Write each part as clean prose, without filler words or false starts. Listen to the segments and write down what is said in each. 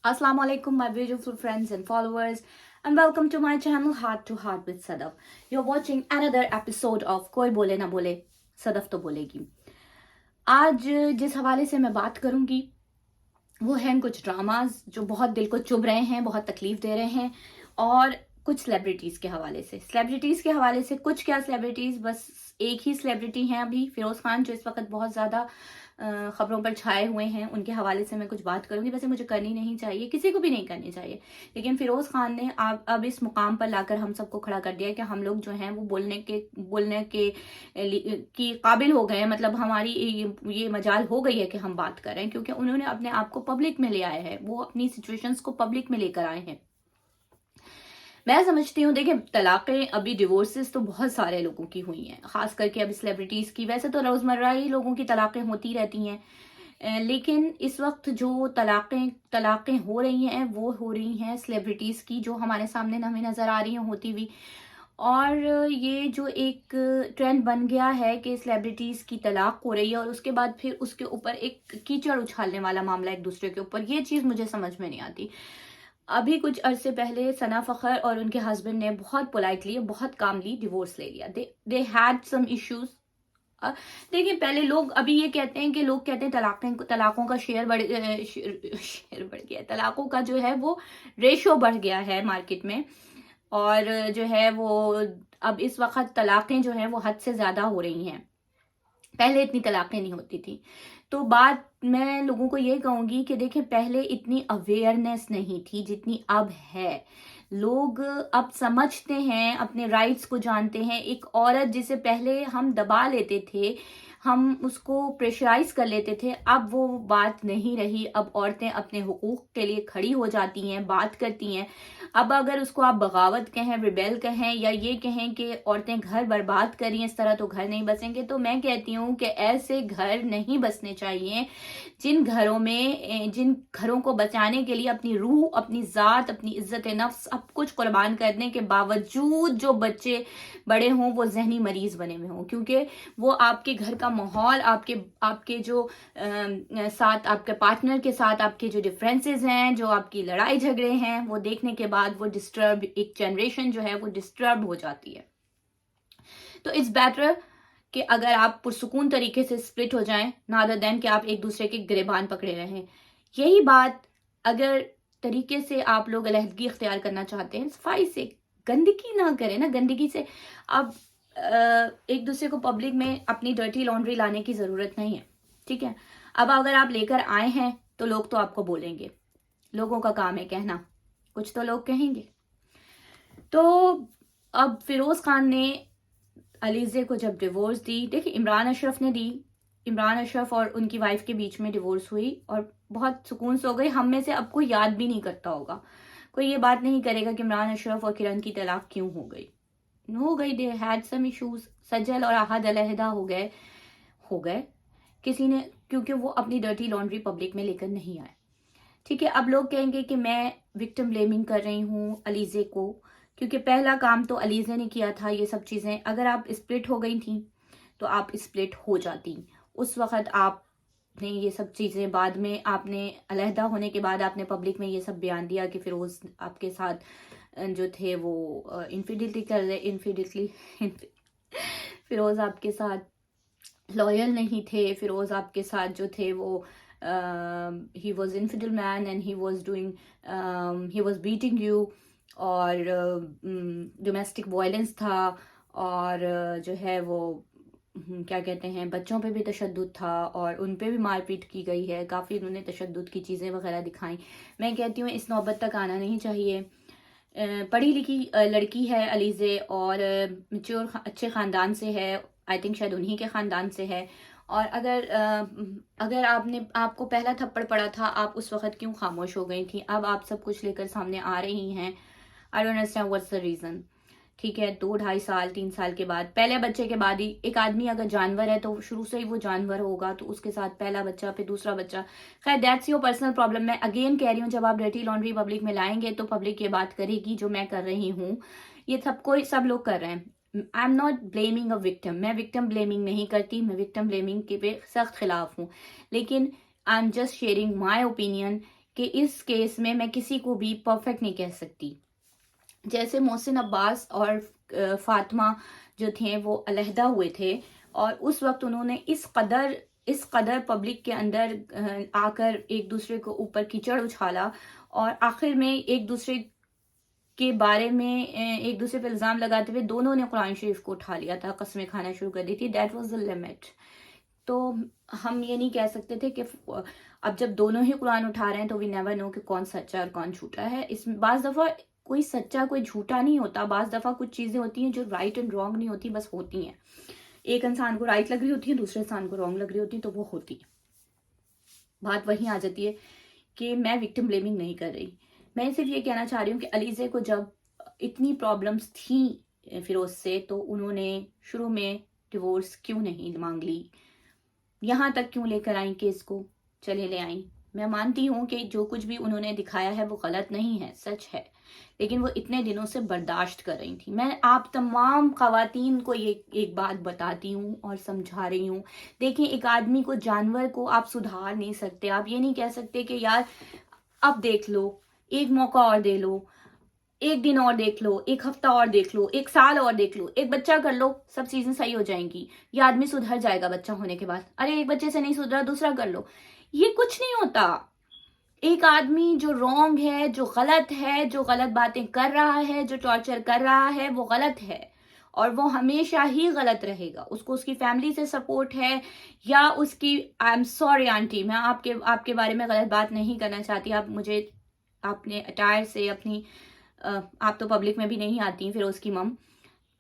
Assalamu alaikum, my beautiful friends and followers, and welcome to my channel Heart to Heart with Sadaf. You're watching another episode of कोई बोले ना बोले सदफ तो बोलेगी। आज जिस हवाले से मैं बात करूंगी वो हैं कुछ ड्रामाज जो बहुत दिल को चुभ रहे हैं, बहुत तकलीफ दे रहे हैं, और कुछ सेलिब्रिटीज के हवाले से। कुछ क्या सेलिब्रिटीज, बस एक ही सेलिब्रिटी हैं अभी, फिरोज खान, जो इस वक्त बहुत ज्यादा खबरों पर छाए हुए हैं। उनके हवाले से मैं कुछ बात करूंगी। वैसे मुझे करनी नहीं चाहिए, किसी को भी नहीं करनी चाहिए, लेकिन फिरोज खान ने अब इस मुकाम पर लाकर हम सबको खड़ा कर दिया कि हम लोग जो हैं वो बोलने के की काबिल हो गए हैं। मतलब हमारी ये मजाल हो गई है कि हम बात कर रहे हैं, क्योंकि उन्होंने अपने आप को पब्लिक में ले आए हैं, वो अपनी सिचुएशंस को पब्लिक में लेकर आए हैं। मैं समझती हूँ, देखिए, तलाकें, अभी डिवोर्सेस तो बहुत सारे लोगों की हुई हैं, खास करके अभी सेलिब्रिटीज की। वैसे तो रोजमर्रा ही लोगों की तलाकें होती रहती हैं, लेकिन इस वक्त जो तलाकें हो रही हैं वो हो रही हैं सेलिब्रिटीज की, जो हमारे सामने हमें नजर आ रही हैं होती हुई। और ये जो एक ट्रेंड बन गया है कि सेलिब्रिटीज की तलाक हो रही है और उसके बाद फिर उसके ऊपर एक कीचड़ उछालने वाला मामला एक दूसरे के ऊपर, ये चीज मुझे समझ में नहीं आती। अभी कुछ अरसे पहले सना फखर और उनके हस्बैंड ने बहुत पोलाइटली, बहुत कामली डिवोर्स ले लिया। They had some issues. देखिए, पहले लोग अभी ये कहते हैं कि लोग कहते हैं तलाकों का शेयर बढ़ गया है, तलाकों का जो है वो रेशो बढ़ गया है मार्केट में, और जो है वो अब इस वक्त तलाकें जो हैं वो हद से ज्यादा हो रही हैं। पहले इतनी तलाकें नहीं होती थी। तो बात मैं लोगों को ये कहूंगी कि देखिए, पहले इतनी अवेयरनेस नहीं थी जितनी अब है। लोग अब समझते हैं, अपने राइट्स को जानते हैं। एक औरत जिसे पहले हम दबा लेते थे, हम उसको प्रेशराइज कर लेते थे, अब वो बात नहीं रही। अब औरतें अपने हुकूक के लिए खड़ी हो जाती हैं, बात करती हैं। अब अगर उसको आप बगावत कहें, रिबेल कहें, या ये कहें कि औरतें घर बर्बाद कर रही हैं, इस तरह तो घर नहीं बसेंगे, तो मैं कहती हूँ कि ऐसे घर नहीं बसने चाहिए जिन घरों को बचाने के लिए अपनी रूह, अपनी जात, अपनी इज्जत नफ्स, सब कुछ कुर्बान करने के बावजूद जो बच्चे बड़े हों वो जहनी मरीज बने हुए हों, क्योंकि वो आपके घर का माहौल, आपके जो साथ, आपके पार्टनर के साथ आपके जो डिफरेंसेस हैं, जो आपकी लड़ाई झगड़े हैं, वो देखने के बाद वो डिस्टर्ब, एक जनरेशन जो है वो डिस्टर्ब हो जाती है। तो इट्स बेटर कि अगर आप पुरसुकून तरीके से स्प्लिट हो जाएं, नादर देन कि आप एक दूसरे के गिरेबान पकड़े रहें। यही बात अगर तरीके से आप लोग अलहदगी इख्तियार करना चाहते हैं, सफाई से, गंदगी ना करें ना, गंदगी से अब एक दूसरे को पब्लिक में अपनी डर्टी लॉन्ड्री लाने की जरूरत नहीं है, ठीक है। अब अगर आप लेकर आए हैं तो लोग तो आपको बोलेंगे, लोगों का काम है कहना, कुछ तो लोग कहेंगे। तो अब फिरोज खान ने अलीजे को जब डिवोर्स दी, देखिए, इमरान अशरफ ने दी, इमरान अशरफ और उनकी वाइफ के बीच में डिवोर्स हुई और बहुत सुकून से हो गई। हम में से अब कोई याद भी नहीं करता होगा, कोई ये बात नहीं करेगा कि इमरान अशरफ और किरण की तलाक क्यों हो गई। दे हैड सम इश्यूज, सजल और आहद अलहदा हो गए किसी ने, क्योंकि वो अपनी डर्टी लॉन्ड्री पब्लिक में लेकर नहीं आए, ठीक है। अब लोग कहेंगे कि मैं विक्टिम ब्लेमिंग कर रही हूँ अलीजे को, क्योंकि पहला काम तो अलीजे ने किया था। ये सब चीजें, अगर आप स्प्लिट हो गई थी तो आप स्प्लिट हो जाती, उस वक्त आपने ये सब चीजें, बाद में आपने अलहदा होने के बाद आपने पब्लिक में ये सब बयान दिया कि फिरोज आपके साथ जो थे वो इनफिडिलिटी कर रहे, फिरोज आपके साथ लॉयल नहीं थे, फिरोज आपके साथ जो थे वो he was infidel man and he was beating you, और डोमेस्टिक वायलेंस था, और जो है वो क्या कहते हैं, बच्चों पे भी तशद्दुद था और उन पे भी मारपीट की गई है, काफ़ी उन्होंने तशद्दुद की चीज़ें वगैरह दिखाई। मैं कहती हूँ इस नौबत तक आना नहीं चाहिए। पढ़ी लिखी लड़की है अलीजे, और मेच्योर अच्छे ख़ानदान से है, आई थिंक शायद उन्हीं के ख़ानदान से है। और अगर आपको पहला थप्पड़ पड़ा था, आप उस वक्त क्यों खामोश हो गई थी? अब आप सब कुछ लेकर सामने आ रही हैं। I don't understand what's the reason, ठीक है। 2-2.5 साल 3 साल के बाद, पहले बच्चे के बाद ही, एक आदमी अगर जानवर है तो शुरू से ही वो जानवर होगा, तो उसके साथ पहला बच्चा, फिर दूसरा बच्चा, खैर दैट्स योर पर्सनल प्रॉब्लम। मैं अगेन कह रही हूँ, जब आप डर्टी लॉन्ड्री पब्लिक में लाएंगे तो पब्लिक ये बात करेगी जो मैं कर रही हूँ, ये सब लोग कर रहे हैं। आई am not blaming a victim, मैं विक्टिम ब्लेमिंग नहीं करती, मैं विक्टिम ब्लेमिंग के पे सख्त खिलाफ हूँ, लेकिन I am just sharing my opinion कि इस केस में मैं किसी को भी परफेक्ट नहीं कह सकती। जैसे मोहसिन अब्बास और फातिमा जो थे वो अलहदा हुए थे, और उस वक्त उन्होंने इस कदर पब्लिक के अंदर आकर एक दूसरे को ऊपर कीचड़ उछाला, और आखिर में एक दूसरे के बारे में एक दूसरे पर इल्ज़ाम लगाते हुए दोनों ने कुरान शरीफ को उठा लिया था, कस्में खाना शुरू कर दी थी। That was the limit. तो हम ये नहीं कह सकते थे कि अब जब दोनों ही कुरान उठा रहे हैं तो वी नेवर नो कि कौन सच्चा और कौन झूठा है। इसमें बाज़ दफ़ा कोई सच्चा कोई झूठा नहीं होता, बाज़ दफ़ा कुछ चीज़ें होती हैं जो राइट एंड रॉन्ग नहीं होती, बस होती हैं। एक इंसान को राइट लग रही होती है, दूसरे इंसान को रॉन्ग लग रही होती है, तो वो होती है। बात वहीं आ जाती है कि मैं विक्टिम ब्लेमिंग नहीं कर रही, मैं सिर्फ ये कहना चाह रही हूँ कि अलीज़े को जब इतनी प्रॉब्लम्स थी फिरोज से, तो उन्होंने शुरू में डिवोर्स क्यों नहीं मांग ली, यहाँ तक क्यों लेकर आई केस को, चले ले आई। मैं मानती हूँ कि जो कुछ भी उन्होंने दिखाया है वो गलत नहीं है, सच है, लेकिन वो इतने दिनों से बर्दाश्त कर रही थी। मैं आप तमाम खवातीन को ये एक बात बताती हूँ और समझा रही हूँ। देखिए, एक आदमी को, जानवर को आप सुधार नहीं सकते। आप ये नहीं कह सकते कि यार अब देख लो, एक मौका और दे लो, एक दिन और देख लो, एक हफ्ता और देख लो, एक साल और देख लो, एक बच्चा कर लो, सब चीजें सही हो जाएंगी, ये आदमी सुधर जाएगा बच्चा होने के बाद। अरे एक बच्चे से नहीं सुधरा, दूसरा कर लो। ये कुछ नहीं होता। एक आदमी जो रॉन्ग है, जो गलत बातें कर रहा है, जो टॉर्चर कर रहा है, वो गलत है, और वो हमेशा ही गलत रहेगा। उसको उसकी फैमिली से सपोर्ट है या उसकी, आई एम सॉरी आंटी, मैं आपके बारे में गलत बात नहीं करना चाहती। आप मुझे अपने अटायर से, अपनी आप तो पब्लिक में भी नहीं आती, फिर उसकी मम,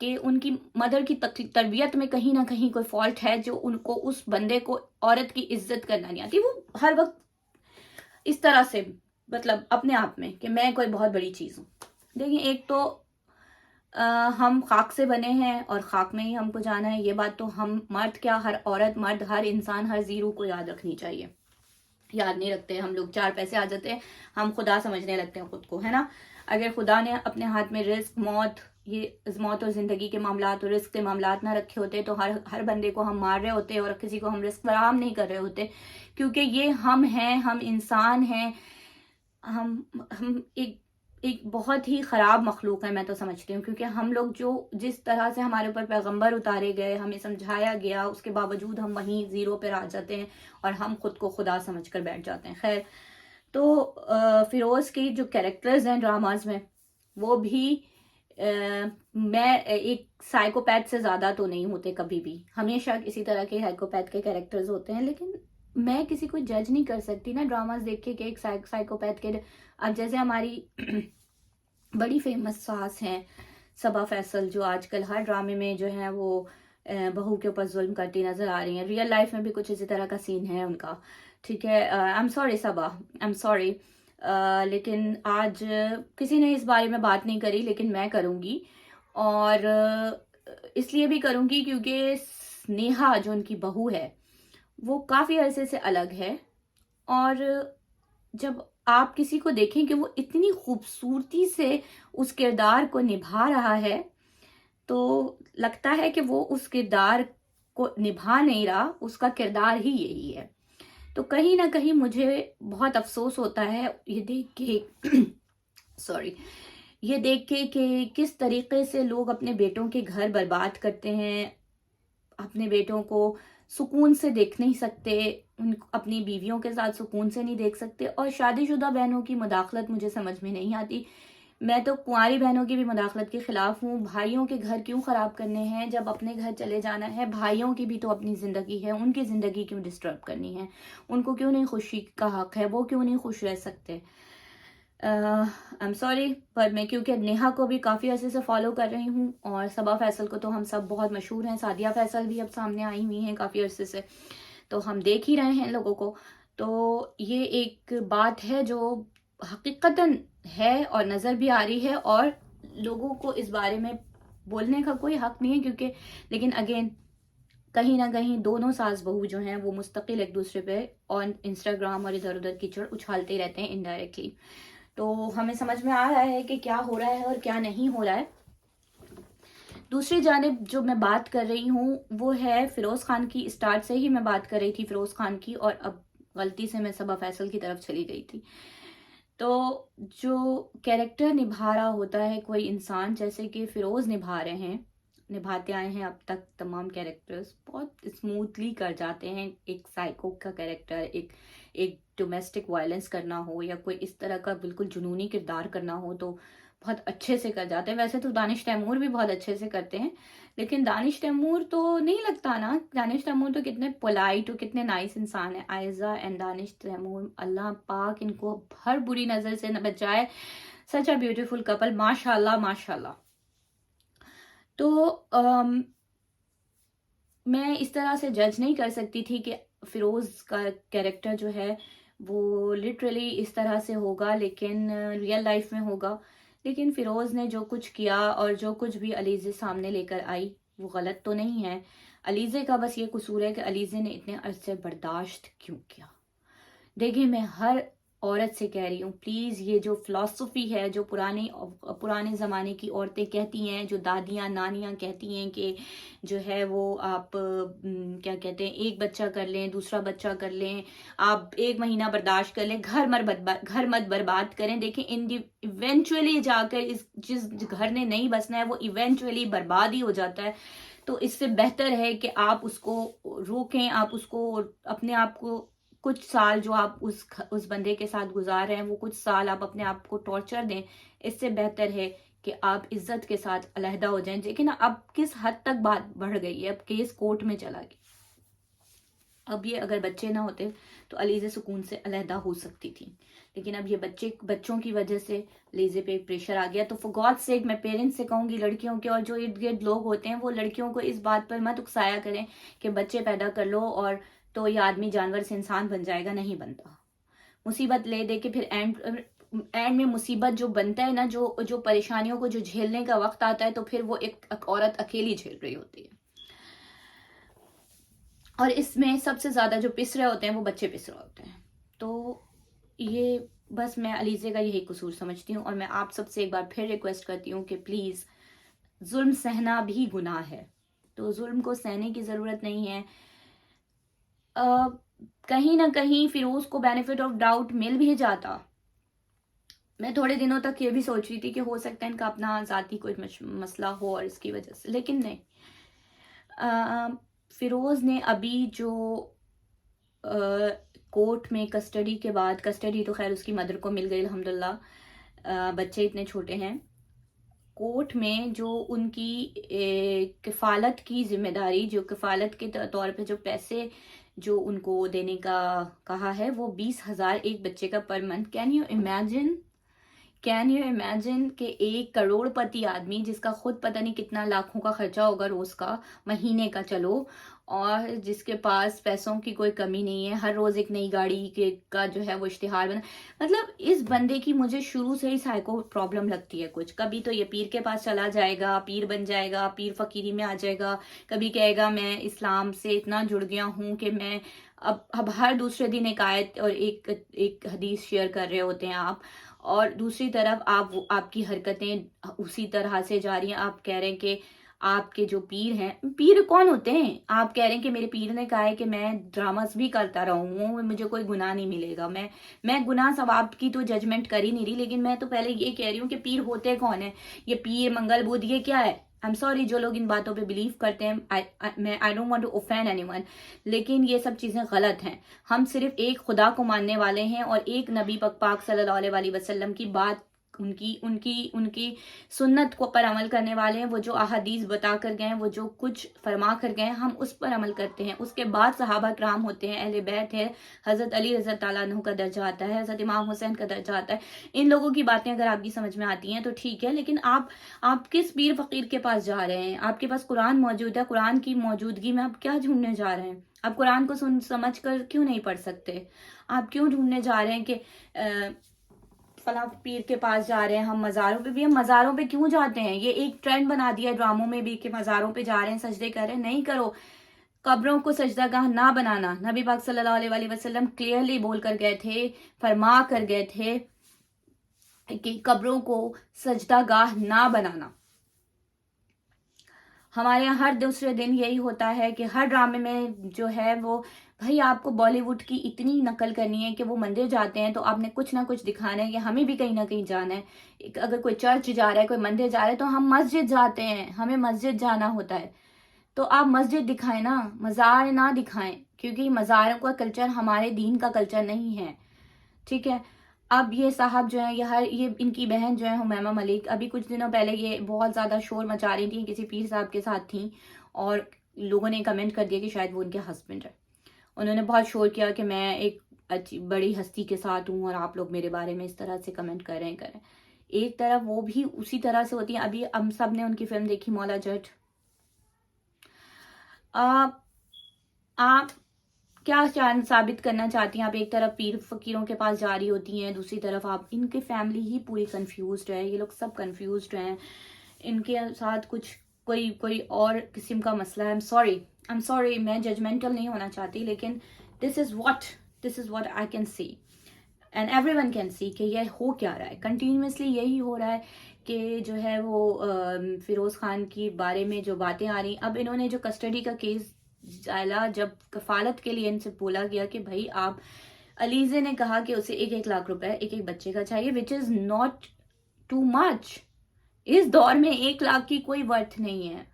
कि उनकी मदर की तरबियत में कहीं ना कहीं कोई फॉल्ट है, जो उनको, उस बंदे को औरत की इज्जत करना नहीं आती। वो हर वक्त इस तरह से, मतलब अपने आप में कि मैं कोई बहुत बड़ी चीज हूँ। देखिए, एक तो हम खाक से बने हैं और खाक में ही हमको जाना है। ये बात तो हम मर्द क्या, हर औरत, मर्द, हर इंसान, हर जीरो को याद रखनी चाहिए। याद नहीं रखते हम लोग, 4 पैसे आ जाते हैं, हम खुदा समझने लगते हैं खुद को, है ना। अगर खुदा ने अपने हाथ में रिस्क, मौत, ये मौत और जिंदगी के मामलात और रिस्क के मामलात ना रखे होते, तो हर बंदे को हम मार रहे होते और किसी को हम रिस्क फराहम नहीं कर रहे होते, क्योंकि ये हम हैं, हम इंसान हैं। हम एक बहुत ही खराब मखलूक है, मैं तो समझती हूँ, क्योंकि हम लोग जो जिस तरह से हमारे ऊपर पैगंबर उतारे गए, हमें समझाया गया, उसके बावजूद हम वहीं जीरो पे आ जाते हैं और हम खुद को खुदा समझकर बैठ जाते हैं। खैर, तो फिरोज के जो कैरेक्टर्स हैं ड्रामाज में, वो भी मैं एक साइकोपैथ से ज्यादा तो नहीं होते कभी भी, हमेशा किसी तरह के साइकोपैथ के कैरेक्टर्स होते हैं, लेकिन मैं किसी को जज नहीं कर सकती ना ड्रामास देख के कि एक साइकोपैथ के। अब जैसे हमारी बड़ी फेमस सास हैं सबा फैसल, जो आजकल हर ड्रामे में जो है वो बहू के ऊपर जुल्म करती नजर आ रही हैं। रियल लाइफ में भी कुछ इसी तरह का सीन है उनका, ठीक है। I am sorry Saba, I am sorry, लेकिन आज किसी ने इस बारे में बात नहीं करी, लेकिन मैं करूँगी, और इसलिए भी करूँगी क्योंकि नेहा जो उनकी बहू है वो काफ़ी अरसे से अलग है, और जब आप किसी को देखें कि वो इतनी खूबसूरती से उस किरदार को निभा रहा है, तो लगता है कि वो उस किरदार को निभा नहीं रहा, उसका किरदार ही यही है। तो कहीं ना कहीं मुझे बहुत अफसोस होता है ये देख के सॉरी, ये देख के कि किस तरीके से लोग अपने बेटों के घर बर्बाद करते हैं, अपने बेटों को सुकून से देख नहीं सकते, उन अपनी बीवियों के साथ सुकून से नहीं देख सकते। और शादीशुदा बहनों की मुदाखलत मुझे समझ में नहीं आती। मैं तो कुंवारी बहनों की भी मुदाखलत के खिलाफ हूँ। भाइयों के घर क्यों खराब करने हैं, जब अपने घर चले जाना है। भाइयों की भी तो अपनी जिंदगी है, उनकी जिंदगी क्यों डिस्टर्ब करनी है, उनको क्यों नहीं खुशी का हक है, वो क्यों नहीं खुश रह सकते। आई एम सॉरी, पर मैं क्योंकि नेहा को भी काफ़ी अर्से से फॉलो कर रही हूँ, और सबा फैसल को तो हम सब बहुत मशहूर हैं, सादिया फैसल भी अब सामने आई हुई हैं काफ़ी अर्से से, तो हम देख ही रहे हैं लोगों को। तो ये एक बात है जो हकीकतन है और नज़र भी आ रही है, और लोगों को इस बारे में बोलने का कोई हक नहीं है, क्योंकि लेकिन अगेन कहीं ना कहीं दोनों सास बहू जो हैं वो मुस्तकिल एक दूसरे पे ऑन इंस्टाग्राम और इधर उधर कीचड़ उछालते रहते हैं इनडायरेक्टली। तो हमें समझ में आ रहा है कि क्या हो रहा है और क्या नहीं हो रहा है। दूसरी जानिब जो मैं बात कर रही हूँ वो है फिरोज खान की। स्टार्ट से ही मैं बात कर रही थी फिरोज खान की, और अब गलती से मैं सबा फैसल की तरफ चली गई थी। तो जो कैरेक्टर निभा रहा होता है कोई इंसान, जैसे कि फिरोज निभा रहे हैं, निभाते आए हैं अब तक तमाम कैरेक्टर्स, बहुत स्मूथली कर जाते हैं। एक साइको का कैरेक्टर, एक एक डोमेस्टिक वायलेंस करना हो या कोई इस तरह का बिल्कुल जुनूनी किरदार करना हो तो बहुत अच्छे से कर जाते हैं। वैसे तो दानिश तैमूर भी बहुत अच्छे से करते हैं, लेकिन दानिश तैमूर तो नहीं लगता ना, दानिश तैमूर तो कितने पोलाइट और कितने नाइस इंसान है। आयजा एंड दानिश तैमूर, अल्लाह पाक इनको हर बुरी नजर से न बचाए। सच अ ब्यूटीफुल कपल, माशाल्लाह माशाल्लाह। तो मैं इस तरह से जज नहीं कर सकती थी कि फिरोज का कैरेक्टर जो है वो लिटरली इस तरह से होगा, लेकिन रियल लाइफ में होगा। लेकिन फिरोज ने जो कुछ किया और जो कुछ भी अलीजे सामने लेकर आई वो गलत तो नहीं है। अलीजे का बस ये कसूर है कि अलीजे ने इतने अरसे बर्दाश्त क्यों किया। देखिए, मैं हर औरत से कह रही हूँ, प्लीज ये जो फिलॉसफी है, जो पुराने जमाने की औरतें कहती हैं, जो दादियाँ नानियाँ कहती हैं कि जो है वो आप क्या कहते हैं, एक बच्चा कर लें, दूसरा बच्चा कर लें, आप 1 महीना बर्दाश्त कर लें, घर मत बर्बाद करें। देखें, इवेंचुअली जाकर इस जिस घर ने नहीं बसना है वो इवेंचुअली बर्बाद ही हो जाता है। तो इससे बेहतर है कि आप उसको रोकें, आप उसको अपने आप को कुछ साल जो आप उस बंदे के साथ गुजार रहे हैं वो कुछ साल आप अपने आप को टॉर्चर दें। इससे बेहतर है कि आप इज्जत के साथ अलहदा हो जाएं। लेकिन अब किस हद तक बात बढ़ गई है, अब केस कोर्ट में चला गया। अब ये अगर बच्चे ना होते तो अलीजे सुकून से अलहदा हो सकती थी, लेकिन अब ये बच्चों की वजह से अलीजे पे प्रेशर आ गया। तो फॉर गॉड सेक मैं पेरेंट्स से कहूंगी, लड़कियों के और जो इर्द गिर्द लोग होते हैं वो लड़कियों को इस बात पर मत उकसाया करें कि बच्चे पैदा कर लो और तो ये आदमी जानवर से इंसान बन जाएगा। नहीं बनता। मुसीबत ले दे के फिर एंड में मुसीबत जो बनता है ना, जो परेशानियों को जो झेलने का वक्त आता है, तो फिर वो एक औरत अकेली झेल रही होती है। और इसमें सबसे ज्यादा जो पिस रहे होते हैं वो बच्चे पिस रहे होते हैं। तो ये बस मैं अलीजे का यही कसूर समझती हूँ। और मैं आप सबसे एक बार फिर रिक्वेस्ट करती हूँ कि प्लीज, जुल्म सहना भी गुनाह है, तो जुल्म को सहने की जरूरत नहीं है। कहीं ना कहीं फिरोज को बेनिफिट ऑफ डाउट मिल भी जाता। मैं थोड़े दिनों तक ये भी सोच रही थी कि हो सकता है इनका अपना जाती कोई मसला हो और इसकी वजह से, लेकिन नहीं। फिरोज ने अभी जो कोर्ट में कस्टडी के बाद, कस्टडी तो खैर उसकी मदर को मिल गई अल्हम्दुलिल्लाह, बच्चे इतने छोटे हैं, कोर्ट में जो उनकी किफ़ालत की जिम्मेदारी, जो किफ़ालत के तौर पे जो पैसे जो उनको देने का कहा है वो 20,000 एक बच्चे का per month. Can you imagine कि एक करोड़पति आदमी जिसका खुद पता नहीं कितना लाखों का खर्चा होगा रोज का, महीने का चलो, और जिसके पास पैसों की कोई कमी नहीं है, हर रोज एक नई गाड़ी के का जो है वो इश्तिहार बना। मतलब इस बंदे की मुझे शुरू से ही साइको प्रॉब्लम लगती है कुछ। कभी तो ये पीर के पास चला जाएगा, पीर बन जाएगा, पीर फकीरी में आ जाएगा, कभी कहेगा मैं इस्लाम से इतना जुड़ गया हूं कि मैं अब हर दूसरे दिन एक आयत और एक हदीस शेयर कर रहे होते हैं आप, और दूसरी तरफ आपकी हरकतें उसी तरह से जा रही हैं। आप कह रहे हैं कि आपके जो पीर हैं, पीर कौन होते हैं? आप कह रहे हैं कि मेरे पीर ने कहा है कि मैं ड्रामास भी करता रहूं, मुझे कोई गुनाह नहीं मिलेगा। मैं गुनाह सवाब की तो जजमेंट कर ही नहीं रही, लेकिन मैं तो पहले ये कह रही हूँ कि पीर होते कौन है? ये पीर, मंगल बुध, ये क्या है? आई एम सॉरी जो लोग इन बातों पे बिलीव करते हैं, I don't want to offend anyone, लेकिन ये सब चीजें गलत हैं। हम सिर्फ एक खुदा को मानने वाले हैं और एक नबी पाक सल्लल्लाहु अलैहि वसल्लम की बात, उनकी उनकी उनकी सुन्नत को पर अमल करने वाले हैं। वो जो अहादीस बता कर गए हैं, वो जो कुछ फरमा कर गए हैं, हम उस पर अमल करते हैं। उसके बाद सहाबा किराम होते हैं, अहले बैत है, हजरत अली रज़ी ताला अन्हु का दर्जा आता है, हजरत इमाम हुसैन का दर्जा आता है। इन लोगों की बातें अगर आपकी समझ में आती हैं तो ठीक है, लेकिन आप किस पीर फकीर के पास जा रहे हैं? आपके पास कुरान मौजूद है, कुरान की मौजूदगी में आप क्या ढूंढने जा रहे हैं? आप कुरान को सुन समझ कर क्यों नहीं पढ़ सकते? आप क्यों ढूंढने जा रहे हैं कि फला पीर के पास जा रहे हैं? हम मज़ारों पे भी, हम मज़ारों पे क्यों जाते हैं? ये एक ट्रेंड बना दिया है ड्रामों में भी कि मज़ारों पे जा रहे हैं, सजदे कर रहे हैं। नहीं करो, कब्रों को सजदागाह ना बनाना। नबी पाक सल्लल्लाहु अलैहि वसल्लम क्लियरली बोल कर गए थे, फरमा कर गए थे कि कब्रों को सजदागाह ना बनाना। हमारे यहाँ हर दूसरे दिन यही होता है कि हर ड्रामे में जो है वो, भाई आपको बॉलीवुड की इतनी नकल करनी है कि वो मंदिर जाते हैं तो आपने कुछ ना कुछ दिखाना है कि हमें भी कहीं ना कहीं जाना है। अगर कोई चर्च जा रहा है, कोई मंदिर जा रहा है, तो हम मस्जिद जाते हैं, हमें मस्जिद जाना होता है। तो आप मस्जिद दिखाएं ना, मज़ार ना दिखाएं, क्योंकि मज़ारों का कल्चर हमारे दीन का कल्चर नहीं है। ठीक है। अब ये साहब जो है, ये इनकी बहन जो है हुमैमा मलिक, अभी कुछ दिनों पहले ये बहुत ज़्यादा शोर मचा रही थी, किसी पीर साहब के साथ थी और लोगों ने कमेंट कर दिया कि शायद वो उनके हस्बैंड है। उन्होंने बहुत शोर किया कि मैं एक अच्छी बड़ी हस्ती के साथ हूँ और आप लोग मेरे बारे में इस तरह से कमेंट करें। एक तरफ वो भी उसी तरह से होती है। अभी हम सब ने उनकी फिल्म देखी मौला जट। आप क्या साबित करना चाहती हैं? आप एक तरफ पीर फकीरों के पास जा रही होती हैं, दूसरी तरफ आप, इनके फैमिली ही पूरी कंफ्यूज्ड है, ये लोग सब कंफ्यूज्ड हैं, इनके साथ कुछ कोई कोई और किस्म का मसला है। आई एम सॉरी, मैं जजमेंटल नहीं होना चाहती, लेकिन this is what I can see and everyone can see कि ये हो क्या रहा है। कंटिन्यूसली यही हो रहा है कि जो है वो फिरोज खान की बारे में जो बातें आ रही, अब इन्होंने जो कस्टडी का केस डाला, जब कफालत के लिए इनसे बोला गया कि भाई आप, अलीजे ने कहा कि उसे 1-1 लाख रुपए एक बच्चे का चाहिए, which is not too much. इस दौर में 1 लाख की कोई वर्थ नहीं है।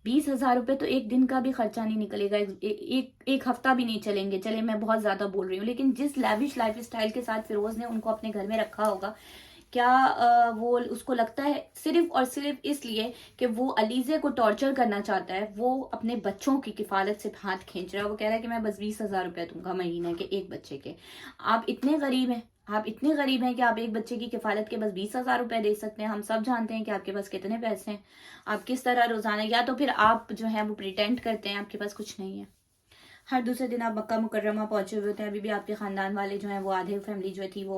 20,000 रुपए तो एक दिन का भी खर्चा नहीं निकलेगा, एक हफ्ता भी नहीं चलेंगे। चले मैं बहुत ज्यादा बोल रही हूँ, लेकिन जिस लैविश लाइफ स्टाइल के साथ फिरोज ने उनको अपने घर में रखा होगा, क्या वो उसको लगता है सिर्फ और सिर्फ इसलिए कि वो अलीजे को टॉर्चर करना चाहता है, वो अपने बच्चों की किफालत से हाथ खींच रहा है। वो कह रहा है कि मैं बस 20,000 रुपए दूंगा महीने के एक बच्चे के। आप इतने गरीब हैं, आप इतने गरीब हैं कि आप एक बच्चे की किफालत के बस 20,000 रुपए दे सकते हैं। हम सब जानते हैं कि आपके पास कितने पैसे हैं। आप किस तरह रोजाना, या तो फिर आप जो है वो प्रिटेंड करते हैं आपके पास कुछ नहीं है। हर दूसरे दिन आप मक्का मुकर्रमा पहुंचे हुए होते हैं। अभी भी आपके खानदान वाले जो हैं वो आधे फैमिली जो थी वो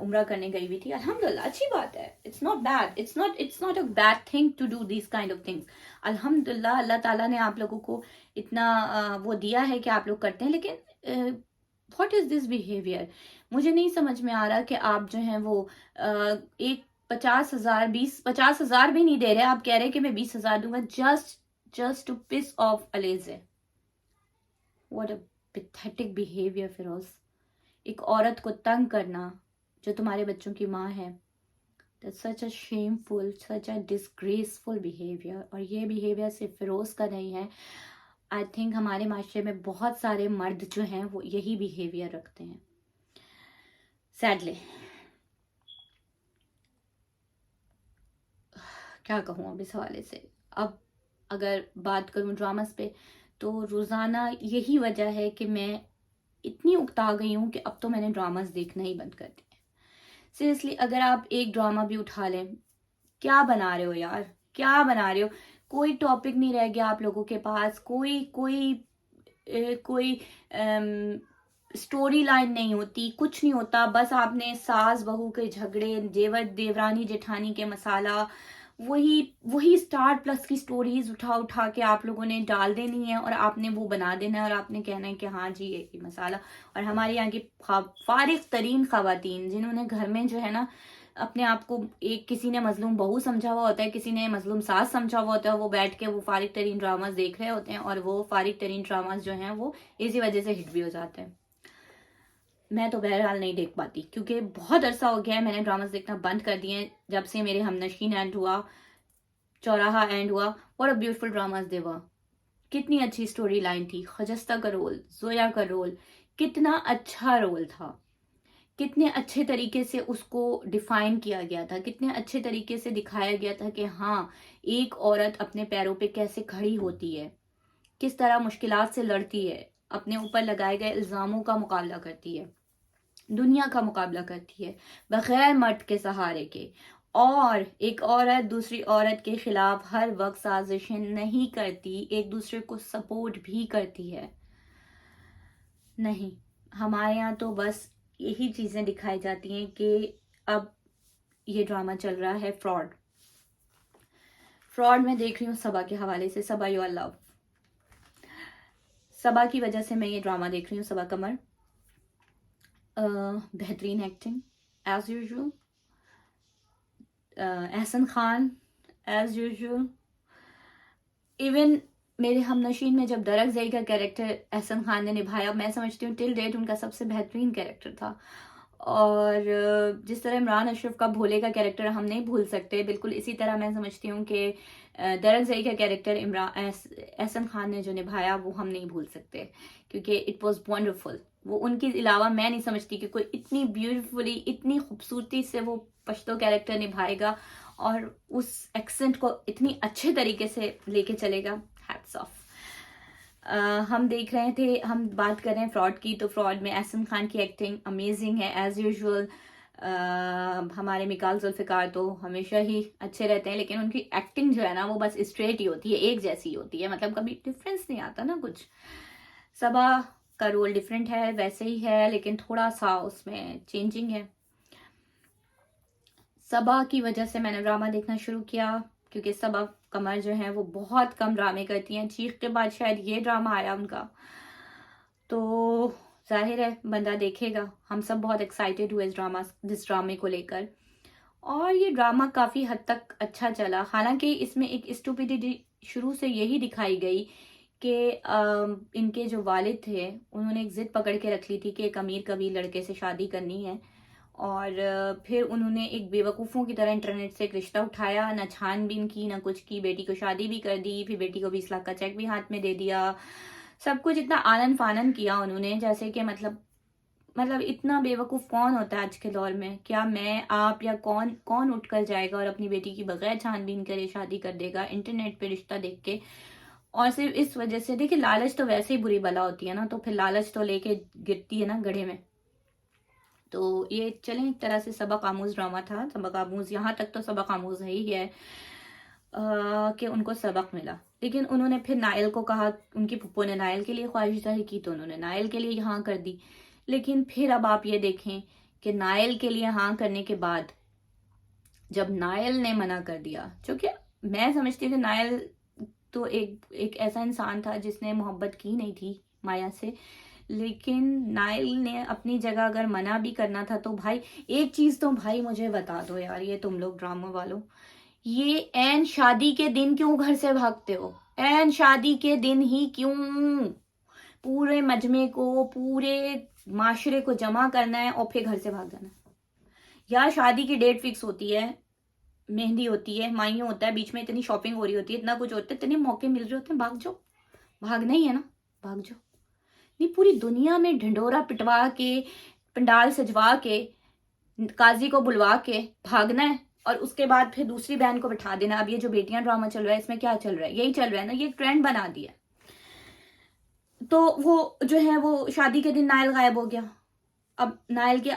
उम्रा करने गई हुई थी। अल्हम्दुलिल्लाह, अच्छी बात है। It's not bad, it's not a bad thing to do this kind of things. अल्हम्दुलिल्लाह, अल्लाह ताला ने आप लोगों को इतना वो दिया है कि आप लोग करते हैं, लेकिन व्हाट इज दिस बिहेवियर? मुझे नहीं समझ में आ रहा कि आप जो हैं वो एक 50,000, 50,000 भी नहीं दे रहे, आप कह रहे हैं कि मैं 20,000 दूंगा just to piss off Alizeh. What a pathetic behaviour Feroze. एक औरत को तंग करना जो तुम्हारे बच्चों की माँ है, that's such a shameful, such a disgraceful behaviour. और ये बिहेवियर सिर्फ फिरोज का नहीं है, आई थिंक हमारे माशरे में बहुत सारे मर्द जो हैं वो यही बिहेवियर रखते हैं, सैडली। क्या कहूँ अब इस हवाले से। अब अगर बात करूँ ड्रामास पे, तो रोज़ाना यही वजह है कि मैं इतनी उकता गई हूँ कि अब तो मैंने ड्रामास देखना ही बंद कर दिया। सीरियसली, अगर आप एक ड्रामा भी उठा लें, क्या बना रहे हो यार, क्या बना रहे हो? कोई टॉपिक नहीं रह गया आप लोगों के पास, कोई कोई कोई स्टोरी लाइन नहीं होती, कुछ नहीं होता। बस आपने सास बहू के झगड़े, देवर देवरानी जेठानी के मसाला, वही वही स्टार प्लस की स्टोरीज उठा उठा के आप लोगों ने डाल देनी है और आपने वो बना देना है और आपने कहना है कि हाँ जी ये मसाला। और हमारे यहाँ की फारिग तरीन खवातीन, जिन्होंने घर में जो है ना अपने आप को, एक किसी ने मजलूम बहू समझा हुआ होता है, किसी ने मजलूम सास समझा हुआ होता है, वो बैठ के वो फारिग तरीन ड्रामाज देख रहे होते हैं और वो फारिग तरीन ड्रामाज जो हैं वो इसी वजह से हिट भी हो जाते हैं। मैं तो बहरहाल नहीं देख पाती, क्योंकि बहुत अरसा हो गया है मैंने ड्रामास देखना बंद कर दिए हैं, जब से मेरे हमनशीन एंड हुआ, चौराहा एंड हुआ। और अ ब्यूटीफुल ड्रामास दे वर। कितनी अच्छी स्टोरी लाइन थी, खजस्ता का रोल, जोया का रोल, कितना अच्छा रोल था, कितने अच्छे तरीके से उसको डिफाइन किया गया था, कितने अच्छे तरीके से दिखाया गया था कि हाँ, एक औरत अपने पैरों पे कैसे खड़ी होती है, किस तरह मुश्किलात से लड़ती है, अपने ऊपर लगाए गए इल्जामों का मुकाबला करती है, दुनिया का मुकाबला करती है बगैर मर्द के सहारे के। और एक औरत दूसरी औरत के खिलाफ हर वक्त साजिशें नहीं करती, एक दूसरे को सपोर्ट भी करती है। नहीं, हमारे यहाँ तो बस यही चीजें दिखाई जाती हैं कि अब ये ड्रामा चल रहा है फ्रॉड। फ्रॉड मैं देख रही हूँ सबा के हवाले से, सबा योर लव। सबा की वजह से मैं ये ड्रामा देख रही हूँ, सबा कमर। बेहतरीन acting as usual, Ahsan Khan as usual, even Mere Humnasheen में जब दरक जई का कैरेक्टर एहसन खान ने निभाया, मैं समझती हूँ टिल डेट उनका सबसे बेहतरीन कैरेक्टर था। और जिस तरह इमरान अशरफ का भोले का कैरेक्टर हम नहीं भूल सकते, बिल्कुल इसी तरह मैं समझती हूँ कि दरक जई का कैरेक्टर इमरान एहसन खान ने जो निभाया वो हम नहीं भूल सकते, क्योंकि इट वॉज वंडरफुल। वो उनके अलावा मैं नहीं समझती कि कोई इतनी ब्यूटीफुली, इतनी खूबसूरती से वो पश्तो कैरेक्टर निभाएगा और उस एक्सेंट को इतनी अच्छे तरीके से लेके चलेगा। Hats off. हम देख रहे थे, हम बात कर रहे हैं फ्रॉड की, तो फ्रॉड में एहसन खान की एक्टिंग अमेजिंग है एज यूजुअल। हमारे मिकाल जुल्फ़िकार तो हमेशा ही अच्छे रहते हैं, लेकिन उनकी एक्टिंग जो है ना वो बस स्ट्रेट ही होती है, एक जैसी होती है, मतलब कभी डिफरेंस नहीं आता ना कुछ। सबा का रोल डिफरेंट है, वैसे ही है, लेकिन थोड़ा सा उसमें चेंजिंग है। सबा की वजह से मैंने ड्रामा देखना शुरू किया, क्योंकि सबा कमर जो है वो बहुत कम ड्रामे करती हैं। चीख के बाद शायद ये ड्रामा आया उनका, तो जाहिर है बंदा देखेगा। हम सब बहुत एक्साइटेड हुए इस ड्रामे को लेकर, और ये ड्रामा काफ़ी हद तक अच्छा चला। हालांकि इसमें एक स्टूपिडिटी शुरू से यही दिखाई गई कि इनके जो वालिद थे उन्होंने एक ज़िद पकड़ के रख ली थी कि एक अमीर कबीर लड़के से शादी करनी है, और फिर उन्होंने एक बेवकूफ़ों की तरह इंटरनेट से एक रिश्ता उठाया, ना छानबीन की ना कुछ की, बेटी को शादी भी कर दी, फिर बेटी को 20 लाख का चेक भी हाथ में दे दिया। सब कुछ इतना आनन फानन किया उन्होंने, जैसे कि मतलब इतना बेवकूफ़ कौन होता है आज के दौर में? क्या मैं, आप या कौन कौन उठ कर जाएगा और अपनी बेटी की बगैर छानबीन करे शादी कर देगा इंटरनेट पे रिश्ता देख के? और सिर्फ इस वजह से, देखिए लालच तो वैसे ही बुरी बला होती है ना, तो फिर लालच तो लेके गिरती है ना गड्ढे में। तो ये चलें, एक तरह से सबक आमूज ड्रामा था। सबक आमूज, यहाँ तक तो सबक आमूज ही है कि उनको सबक मिला। लेकिन उन्होंने फिर नायल को कहा, उनकी पुप्पो ने नायल के लिए ख्वाहिश जाहिर की, तो उन्होंने नायल के लिए हाँ कर दी। लेकिन फिर अब आप ये देखें कि नायल के लिए हाँ करने के बाद जब नायल ने मना कर दिया, क्योंकि मैं समझती हूँ कि नायल तो एक ऐसा इंसान था जिसने मोहब्बत की नहीं थी माया से, लेकिन नायल ने अपनी जगह अगर मना भी करना था तो भाई, एक चीज तो भाई मुझे बता दो यार, ये तुम लोग ड्रामा वालों, ये एन शादी के दिन क्यों घर से भागते हो? एन शादी के दिन ही क्यों? पूरे मजमे को, पूरे माशरे को जमा करना है और फिर घर से भाग जाना है। यार शादी की डेट फिक्स होती है, मेहंदी होती है, माइयों होता है, बीच में इतनी शॉपिंग हो रही होती है, इतना कुछ होता है, इतने मौके मिल रहे होते हैं, भाग जाओ। भागना ही है ना, भाग जाओ। नहीं, पूरी दुनिया में ढिंडोरा पिटवा के, पंडाल सजवा के, काजी को बुलवा के भागना है, और उसके बाद फिर दूसरी बहन को बिठा देना। अब ये जो बेटियां ड्रामा चल रहा है, इसमें क्या चल रहा है? यही चल रहा है ना, ये ट्रेंड बना दिया। तो वो जो है वो शादी के दिन नायल गायब हो गया। अब नायल के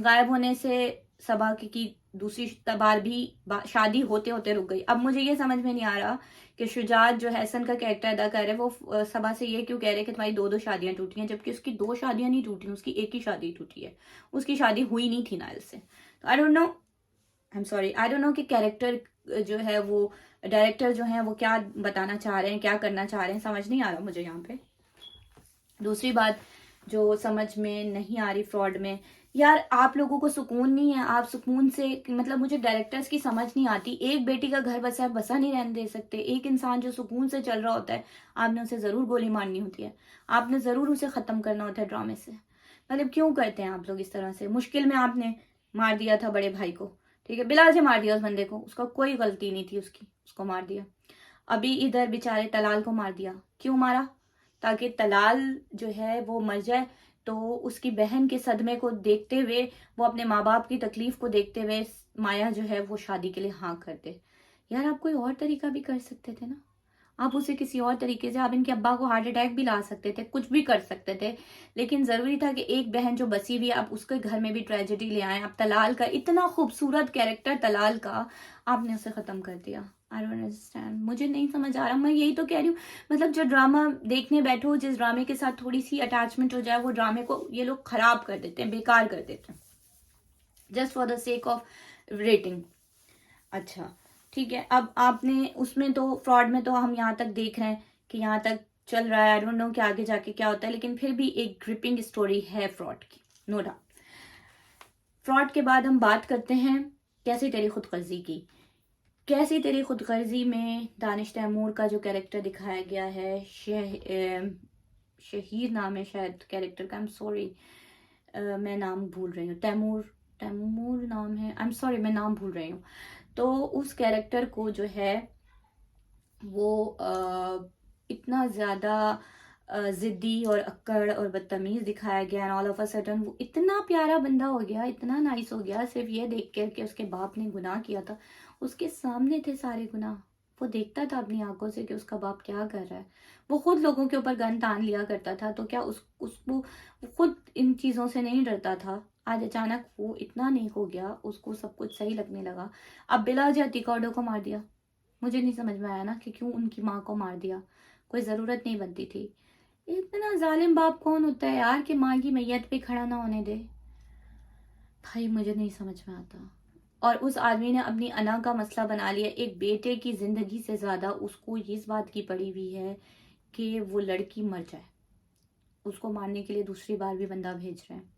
गायब होने से सबा की दूसरी बार भी शादी होते होते रुक गई। अब मुझे ये समझ में नहीं आ रहा कि शुजात जो हैसन का कैरेक्टर अदा कर रहे, वो सबा से ये क्यों कह रहे कि तुम्हारी दो शादियां टूटी हैं, जबकि उसकी 2 शादियां नहीं टूटी, उसकी एक ही शादी टूटी है। उसकी शादी हुई नहीं थी नायल से। तो I don't know, I am sorry, I don't know कि कैरेक्टर जो है वो, डायरेक्टर जो है वो क्या बताना चाह रहे हैं, क्या करना चाह रहे हैं, समझ नहीं आ रहा मुझे यहाँ पे। दूसरी बात जो समझ में नहीं आ रही फ्रॉड में, यार आप लोगों को सुकून नहीं है, आप सुकून से, मतलब मुझे डायरेक्टर्स की समझ नहीं आती। एक बेटी का घर बसा है, बसा नहीं रहने दे सकते? एक इंसान जो सुकून से चल रहा होता है, आपने उसे जरूर गोली मारनी होती है, आपने जरूर उसे खत्म करना होता है ड्रामे से। मतलब क्यों करते हैं आप लोग इस तरह से? मुश्किल में आपने मार दिया था बड़े भाई को, ठीक है, बिला से मार दिया उस बंदे को, उसका कोई गलती नहीं थी उसकी, उसको मार दिया। अभी इधर बेचारे तलाल को मार दिया, क्यों मारा? ताकि तलाल जो है वो मर जाए, तो उसकी बहन के सदमे को देखते हुए, वो अपने माँ बाप की तकलीफ को देखते हुए माया जो है वो शादी के लिए हाँ कर दे। यार आप कोई और तरीका भी कर सकते थे ना, आप उसे किसी और तरीके से, आप इनके अब्बा को हार्ट अटैक भी ला सकते थे, कुछ भी कर सकते थे, लेकिन जरूरी था कि एक बहन जो बसी हुई है, आप उसके घर में भी ट्रेजेडी ले आए। आप तलाल का, इतना खूबसूरत कैरेक्टर तलाल का, आपने उसे खत्म कर दिया। आई डोंट अंडरस्टैंड, मुझे नहीं समझ आ रहा। मैं यही तो कह रही हूँ, मतलब जो ड्रामा देखने बैठो, जिस ड्रामे के साथ थोड़ी सी अटैचमेंट हो जाए, वो ड्रामे को ये लोग खराब कर देते हैं, बेकार कर देते हैं, just for the sake of rating. अच्छा ठीक है, अब आपने उसमें तो, फ्रॉड में तो हम यहाँ तक देख रहे हैं कि यहाँ तक चल रहा है, आई डोंट नो कि आगे जाके क्या होता है, लेकिन फिर भी एक ग्रिपिंग स्टोरी है फ्रॉड की, नो डाउट। फ्रॉड के बाद हम बात करते हैं कैसी तेरी खुदगर्जी की। कैसी तेरी खुदगर्जी में दानिश तैमूर का जो कैरेक्टर दिखाया गया है, शहीर नाम है शायद कैरेक्टर का, आई एम सॉरी, मैं नाम भूल रही हूँ, तैमूर, तैमूर नाम है, आई एम सॉरी मैं नाम भूल रही हूँ। तो उस कैरेक्टर को जो है वो इतना ज़्यादा ज़िद्दी और अक्कड़ और बदतमीज़ दिखाया गया, and all of a sudden वो इतना प्यारा बंदा हो गया, इतना नाइस हो गया, सिर्फ ये देख कर के उसके बाप ने गुनाह किया था, उसके सामने थे सारे गुनाह, वो देखता था अपनी आंखों से कि उसका बाप क्या कर रहा है। वो खुद लोगों के ऊपर गन तान लिया करता था, तो क्या उसको वो खुद इन चीज़ों से नहीं डरता था। आज अचानक वो इतना नेक हो गया, उसको सब कुछ सही लगने लगा। अब बिला जाती कौडों को मार दिया, मुझे नहीं समझ में आया ना कि क्यों उनकी माँ को मार दिया, कोई ज़रूरत नहीं बनती थी। इतना जालिम बाप कौन होता है यार कि माँ की मैयत पे खड़ा ना होने दे, भाई मुझे नहीं समझ में आता। और उस आदमी ने अपनी अना का मसला बना लिया, एक बेटे की जिंदगी से ज्यादा उसको इस बात की पड़ी हुई है कि वो लड़की मर जाए, उसको मारने के लिए दूसरी बार भी बंदा भेज रहे हैं।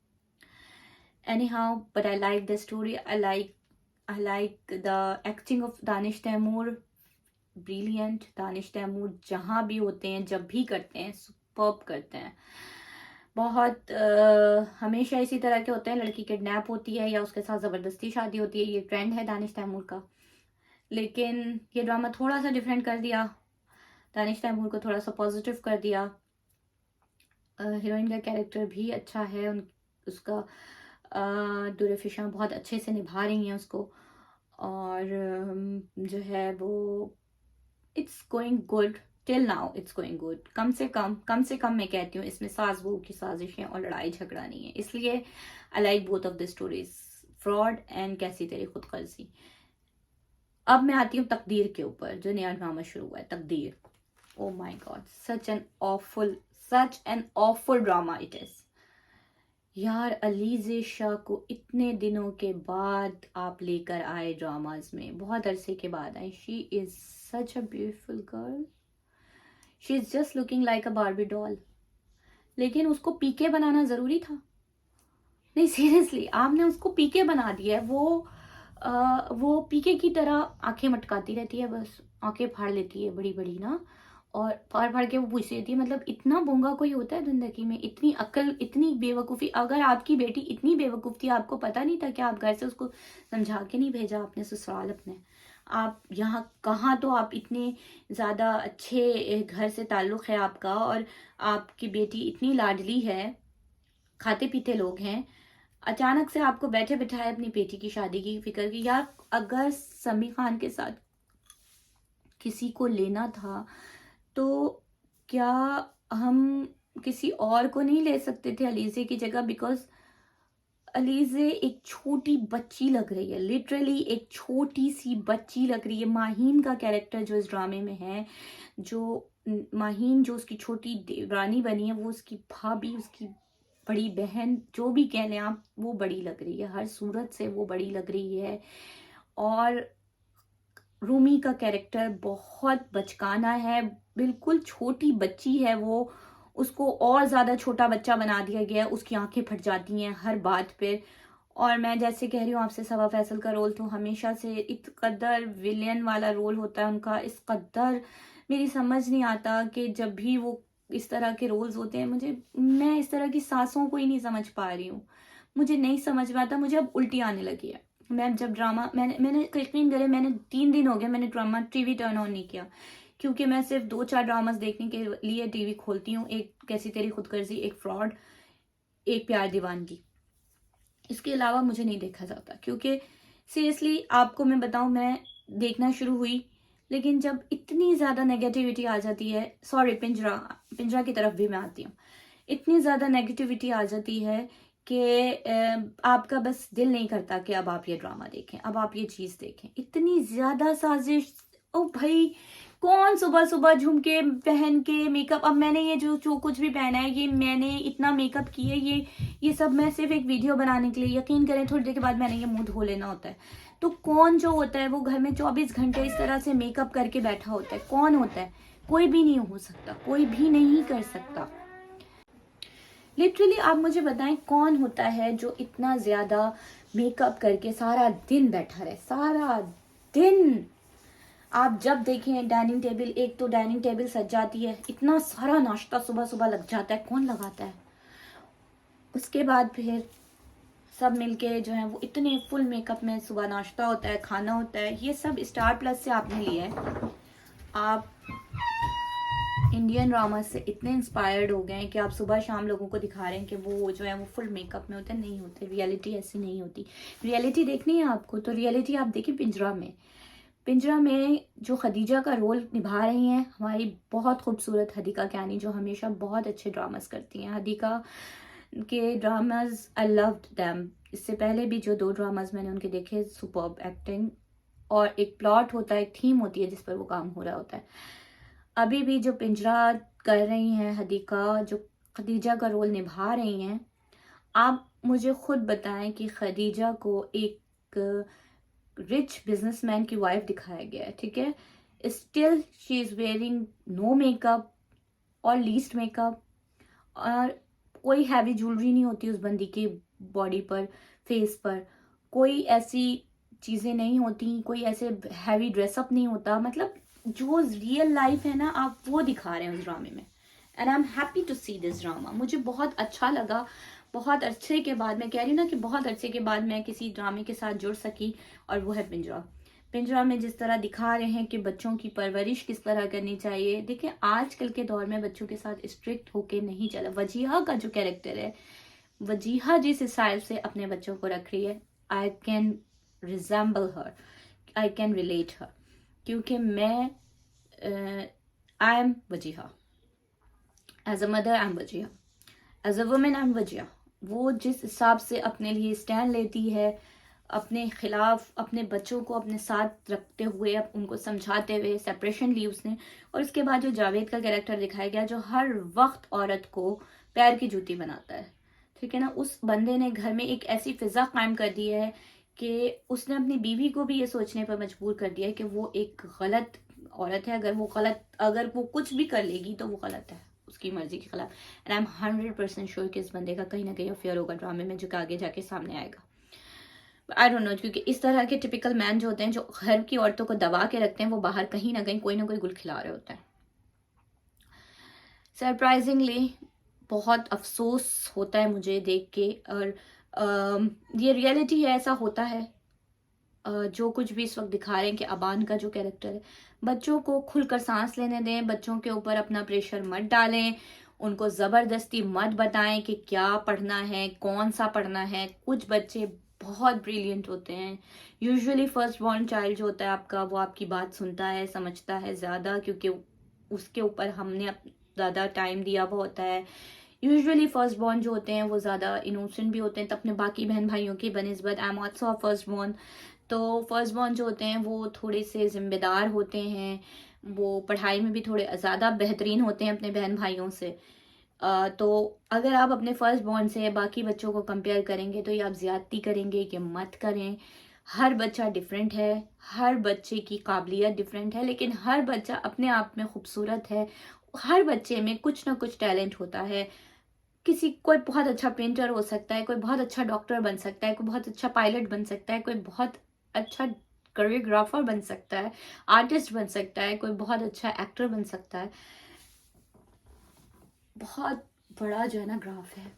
Anyhow, but I like the story, I like the acting of Danish Taimoor, brilliant. Danish Taimoor जहाँ भी होते हैं, जब भी करते हैं, सुपर्ब करते हैं। बहुत हमेशा इसी तरह के होते हैं, लड़की किडनैप होती है या उसके साथ ज़बरदस्ती शादी होती है, ये ट्रेंड है दानिश तैमूर का। लेकिन ये ड्रामा थोड़ा सा डिफरेंट कर दिया, दानिश तैमूर को थोड़ा सा पॉजिटिव कर दिया। हीरोइन का कैरेक्टर भी अच्छा है, उसका दुर्रे फिशा बहुत अच्छे से निभा रही हैं उसको, और जो है वो it's going good till now, it's going good. कम से कम मैं कहती हूँ इसमें सास बहू की साजिशें और लड़ाई झगड़ा नहीं है, इसलिए I like both of the stories, fraud and कैसी तेरी खुदगर्जी। अब मैं आती हूँ तकदीर के ऊपर, जो नया ड्रामा शुरू हुआ है, Taqdeer. Oh my god, such an awful drama it is यार। अलीज़े शाह को इतने दिनों के बाद आप लेकर आए ड्रामाज में, बहुत अरसे के बाद आई। She is such a beautiful girl, she is just looking like a Barbie doll. लेकिन उसको पीके बनाना जरूरी था? नहीं सीरियसली, आपने उसको पीके बना दिया है। वो पीके की तरह आंखें मटकाती रहती है, बस आंखें फाड़ लेती है बड़ी बड़ी ना, और फाड़ फाड़ के वो पूछ देती है। मतलब इतना बोंगा कोई होता है जिंदगी में? इतनी अक्ल, इतनी बेवकूफ़ी। अगर आपकी बेटी इतनी बेवकूफ़ थी, आपको पता नहीं था कि आप घर से उसको समझा के नहीं भेजा आपने ससुराल अपने? आप यहाँ कहाँ, तो आप इतने ज़्यादा अच्छे घर से ताल्लुक़ है आपका, और आपकी बेटी इतनी लाडली है, खाते पीते लोग हैं, अचानक से आपको बैठे बिठाए अपनी बेटी की शादी की फिक्र की। यार अगर समी खान के साथ किसी को लेना था तो क्या हम किसी और को नहीं ले सकते थे अलीज़े की जगह? बिकॉज अलीज़े एक छोटी बच्ची लग रही है, लिटरली एक छोटी सी बच्ची लग रही है। माहीन का कैरेक्टर जो इस ड्रामे में है, जो माहीन जो उसकी छोटी देवरानी बनी है, वो उसकी भाभी, उसकी बड़ी बहन, जो भी कह लें आप, वो बड़ी लग रही है, हर सूरत से वो बड़ी लग रही है। और रूमी का कैरेक्टर बहुत बचकाना है, बिल्कुल छोटी बच्ची है वो, उसको और ज़्यादा छोटा बच्चा बना दिया गया है, उसकी आंखें फट जाती हैं हर बात पे। और मैं जैसे कह रही हूँ आपसे, सबा फैसल का रोल तो हमेशा से इत कदर विलियन वाला रोल होता है उनका, इस कदर मेरी समझ नहीं आता कि जब भी वो इस तरह के रोल्स होते हैं, मैं इस तरह की सासों को ही नहीं समझ पा रही हूँ, मुझे नहीं समझ में आता, मुझे अब उल्टी आने लगी है। मैं जब ड्रामा, मैंने यकीन करे, मैंने 3 दिन हो गए मैंने ड्रामा टीवी टर्न ऑन नहीं किया, क्योंकि मैं सिर्फ 2-4 ड्रामास देखने के लिए टीवी खोलती हूँ, एक कैसी तेरी खुदगर्जी, एक फ्रॉड, एक प्यार दीवानगी। इसके अलावा मुझे नहीं देखा जाता, क्योंकि सीरियसली आपको मैं बताऊं, मैं देखना शुरू हुई, लेकिन जब इतनी ज़्यादा नेगेटिविटी आ जाती है, सॉरी पिंजरा की तरफ भी मैं आती हूँ, इतनी ज़्यादा नेगेटिविटी आ जाती है कि आपका बस दिल नहीं करता कि अब आप ये ड्रामा देखें, अब आप ये चीज़ देखें। इतनी ज़्यादा साजिश, ओ भाई, कौन सुबह सुबह झुमके पहन के मेकअप, अब मैंने ये जो जो कुछ भी पहना है, ये मैंने इतना मेकअप किया, ये सब मैं सिर्फ एक वीडियो बनाने के लिए, यकीन करें थोड़ी देर के बाद मैंने ये मुंह धो लेना होता है। तो कौन जो होता है वो घर में 24 घंटे इस तरह से मेकअप करके बैठा होता है? कौन होता है? कोई भी नहीं हो सकता, कोई भी नहीं कर सकता। लिटरली आप मुझे बताएं कौन होता है जो इतना ज्यादा मेकअप करके सारा दिन बैठा रहे, सारा दिन आप जब देखें डाइनिंग टेबल, एक तो डाइनिंग टेबल सज जाती है, इतना सारा नाश्ता सुबह सुबह लग जाता है, कौन लगाता है। उसके बाद फिर सब मिलके जो है वो इतने फुल मेकअप में, सुबह नाश्ता होता है, खाना होता है। ये सब स्टार प्लस से आपने लिया है। आप इंडियन ड्रामा से इतने इंस्पायर्ड हो गए हैं कि आप सुबह शाम लोगों को दिखा रहे हैं कि वो जो है वो फुल मेकअप में होते हैं। नहीं होते, रियलिटी ऐसी नहीं होती। रियलिटी देखनी है आपको तो रियलिटी आप देखिए पिंजरा में। पिंजरा में जो खदीजा का रोल निभा रही हैं हमारी बहुत खूबसूरत हदीका कैनी, जो हमेशा बहुत अच्छे ड्रामास करती हैं। हदीका के ड्रामाज आई लव्ड देम। इससे पहले भी जो 2 ड्रामाज मैंने उनके देखे, सुपर्ब एक्टिंग, और एक प्लॉट होता है, एक थीम होती है जिस पर वो काम हो रहा होता है। अभी भी जो पिंजरा कर रही हैं हदीका, जो खदीजा का रोल निभा रही हैं, आप मुझे खुद बताएं कि खदीजा को एक रिच बिजनेसमैन की वाइफ दिखाया गया है, ठीक है। Still she is wearing no makeup और लीस्ट मेकअप, और कोई हैवी ज्वेलरी नहीं होती उस बंदी की बॉडी पर, फेस पर कोई ऐसी चीजें नहीं होती, कोई ऐसे हैवी ड्रेसअप नहीं होता। मतलब जो रियल लाइफ है ना, आप वो दिखा रहे हैं उस ड्रामे में। And I am happy to see this drama. मुझे बहुत अच्छा लगा। बहुत अरसे के बाद, मैं कह रही हूँ ना कि बहुत अरसे के बाद मैं किसी ड्रामे के साथ जुड़ सकी, और वो है पिंजरा। पिंजरा में जिस तरह दिखा रहे हैं कि बच्चों की परवरिश किस तरह करनी चाहिए। देखिए आजकल के दौर में बच्चों के साथ स्ट्रिक्ट होके नहीं चला। वजीहा का जो कैरेक्टर है, वजीहा जिस हिसाब से अपने बच्चों को रख रही है, I can resemble her, I can relate her, क्योंकि मैं I am Wajiha. As a mother I am Wajiha, as a women I am Wajiha. वो जिस हिसाब से अपने लिए स्टैंड लेती है, अपने खिलाफ अपने बच्चों को अपने साथ रखते हुए, अब उनको समझाते हुए, सेपरेशन ली उसने। और उसके बाद जो जावेद का कैरेक्टर दिखाया गया, जो हर वक्त औरत को पैर की जूती बनाता है, ठीक है ना, उस बंदे ने घर में एक ऐसी फिजा कायम कर दी है कि उसने अपनी बीवी को भी ये सोचने पर मजबूर कर दिया है कि वो एक गलत औरत है। अगर वो कुछ भी कर लेगी तो वो गलत है, उसकी मर्जी के खिलाफ। एंड आई एम 100% श्योर कि इस बंदे का कहीं ना कहीं अफेयर होगा ड्रामे में, जो कि आगे जाके सामने आएगा। आई डोंट नो, क्योंकि इस तरह के टिपिकल मैन जो होते हैं, जो घर की औरतों को दबा के रखते हैं, वो बाहर कहीं ना कोई गुल खिला रहे होते हैं। सरप्राइजिंगली बहुत अफसोस होता है मुझे देख के, और ये रियलिटी है, ऐसा होता है। जो कुछ भी इस वक्त दिखा रहे हैं कि अबान का जो कैरेक्टर है, बच्चों को खुलकर सांस लेने दें, बच्चों के ऊपर अपना प्रेशर मत डालें, उनको ज़बरदस्ती मत बताएं कि क्या पढ़ना है, कौन सा पढ़ना है। कुछ बच्चे बहुत ब्रिलियंट होते हैं। यूजुअली फर्स्ट बॉर्न चाइल्ड जो होता है आपका, वो आपकी बात सुनता है, समझता है ज़्यादा, क्योंकि उसके ऊपर हमने ज़्यादा टाइम दिया हुआ होता है। यूजुअली फर्स्ट बॉर्न जो होते हैं वो ज़्यादा इनोसेंट भी होते हैं, तो अपने बाकी बहन भाइयों की बनिस्बत। I am also a first born. तो फर्स्ट बॉर्न जो होते हैं वो थोड़े से जिम्मेदार होते हैं, वो पढ़ाई में भी थोड़े ज़्यादा बेहतरीन होते हैं अपने बहन भाइयों से। तो अगर आप अपने फर्स्ट बॉर्न से बाकी बच्चों को कंपेयर करेंगे तो ये आप ज्यादती करेंगे कि मत करें। हर बच्चा डिफरेंट है, हर बच्चे की काबिलियत डिफरेंट है, लेकिन हर बच्चा अपने आप में खूबसूरत है। हर बच्चे में कुछ ना कुछ टैलेंट होता है। कोई बहुत अच्छा पेंटर हो सकता है, कोई बहुत अच्छा डॉक्टर बन सकता है, कोई बहुत अच्छा पायलट बन सकता है, कोई बहुत अच्छा कोरियोग्राफर बन सकता है, आर्टिस्ट बन सकता है, कोई बहुत अच्छा एक्टर बन सकता है। बहुत बड़ा जो है ना ग्राफ है,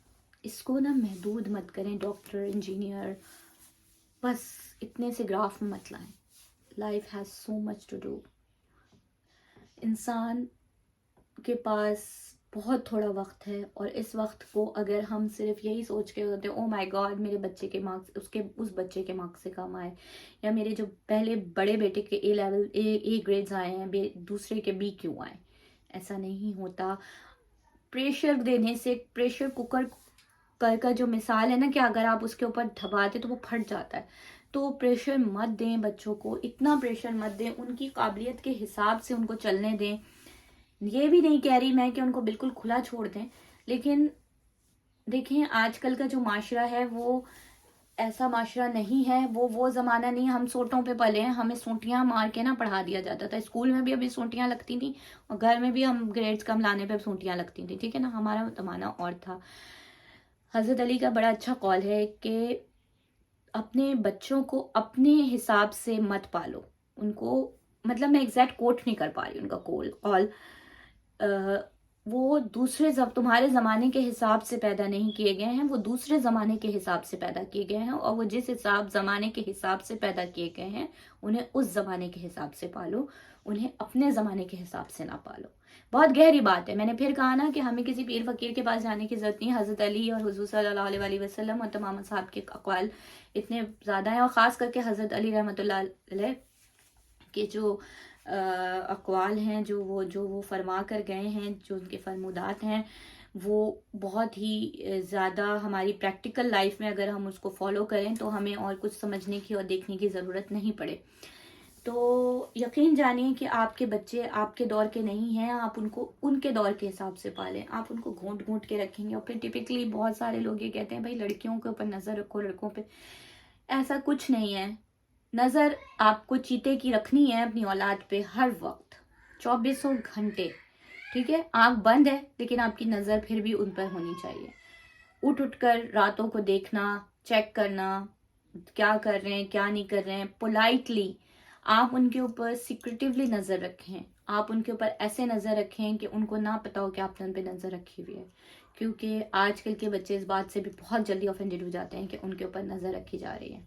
इसको ना महदूद मत करें। डॉक्टर, इंजीनियर, बस इतने से ग्राफ में मत लाएं। Life has so much to do. इंसान के पास बहुत थोड़ा वक्त है, और इस वक्त को अगर हम सिर्फ यही सोच के होते हैं, ओ माय गॉड मेरे बच्चे के मार्क्स उस बच्चे के मार्क्स से कम आए, या मेरे जो पहले बड़े बेटे के ए ग्रेड्स आए हैं, दूसरे के बी क्यों आए। ऐसा नहीं होता। प्रेशर देने से, प्रेशर कुकर का जो मिसाल है ना, कि अगर आप उसके ऊपर दबाते तो वो फट जाता है। तो प्रेशर मत दें बच्चों को, इतना प्रेशर मत दें। उनकी काबिलियत के हिसाब से उनको चलने दें। ये भी नहीं कह रही मैं कि उनको बिल्कुल खुला छोड़ दें, लेकिन देखें आजकल का जो माशरा है वो ऐसा माशरा नहीं है। वो ज़माना नहीं। हम सोटों पे पले हैं, हमें सोटियां मार के ना पढ़ा दिया जाता था। स्कूल में भी अभी सोटियां लगती थी, और घर में भी हम ग्रेड्स कम लाने पे सोटियां लगती थी, ठीक है ना। हमारा ज़माना और था। हज़रत अली का बड़ा अच्छा कॉल है कि अपने बच्चों को अपने हिसाब से मत पालो, उनको मतलब मैं एग्जैक्ट कोट नहीं कर पा रही उनका कॉल, वो दूसरे तुम्हारे ज़माने के हिसाब से पैदा नहीं किए गए हैं, वो दूसरे ज़माने के हिसाब से पैदा किए गए हैं, और वो जिस ज़माने के हिसाब से पैदा किए गए हैं उन्हें उस ज़माने के हिसाब से पालो, उन्हें अपने ज़माने के हिसाब से ना पालो। बहुत गहरी बात है। मैंने फिर कहा ना कि हमें किसी पीर फकीर के पास जाने की ज़रूरत नहीं। हज़रत अली और हुज़ूर सल्लल्लाहु अलैहि वसल्लम और तमाम साहब के अक़वाल इतने ज़्यादा हैं, और ख़ास करके हज़रत अली रहमतुल्लाह अलैह के जो अक़वाल हैं, जो वो फरमा कर गए हैं, जो उनके फरमुदात हैं, वो बहुत ही ज़्यादा हमारी प्रैक्टिकल लाइफ में अगर हम उसको फॉलो करें तो हमें और कुछ समझने की और देखने की ज़रूरत नहीं पड़े। तो यकीन जानिए कि आपके बच्चे आपके दौर के नहीं हैं, आप उनको उनके दौर के हिसाब से पालें। आप उनको घूंट घूंट के रखेंगे, और फिर टिपिकली बहुत सारे लोग ये कहते हैं भाई लड़कियों के ऊपर नज़र रखो, लड़कों पे। ऐसा कुछ नहीं है। नज़र आपको चीते की रखनी है अपनी औलाद पे हर वक्त, 2400 घंटे। ठीक है, आंख बंद है लेकिन आपकी नज़र फिर भी उन पर होनी चाहिए। उठ उठ कर रातों को देखना, चेक करना क्या कर रहे हैं क्या नहीं कर रहे हैं, पोलाइटली आप उनके ऊपर सिक्रेटिवली नज़र रखें। आप उनके ऊपर ऐसे नज़र रखें कि उनको ना पता हो कि आपने उन पर नज़र रखी हुई है, क्योंकि आजकल के बच्चे इस बात से भी बहुत जल्दी ऑफेंडेड हो जाते हैं कि उनके ऊपर नज़र रखी जा रही है।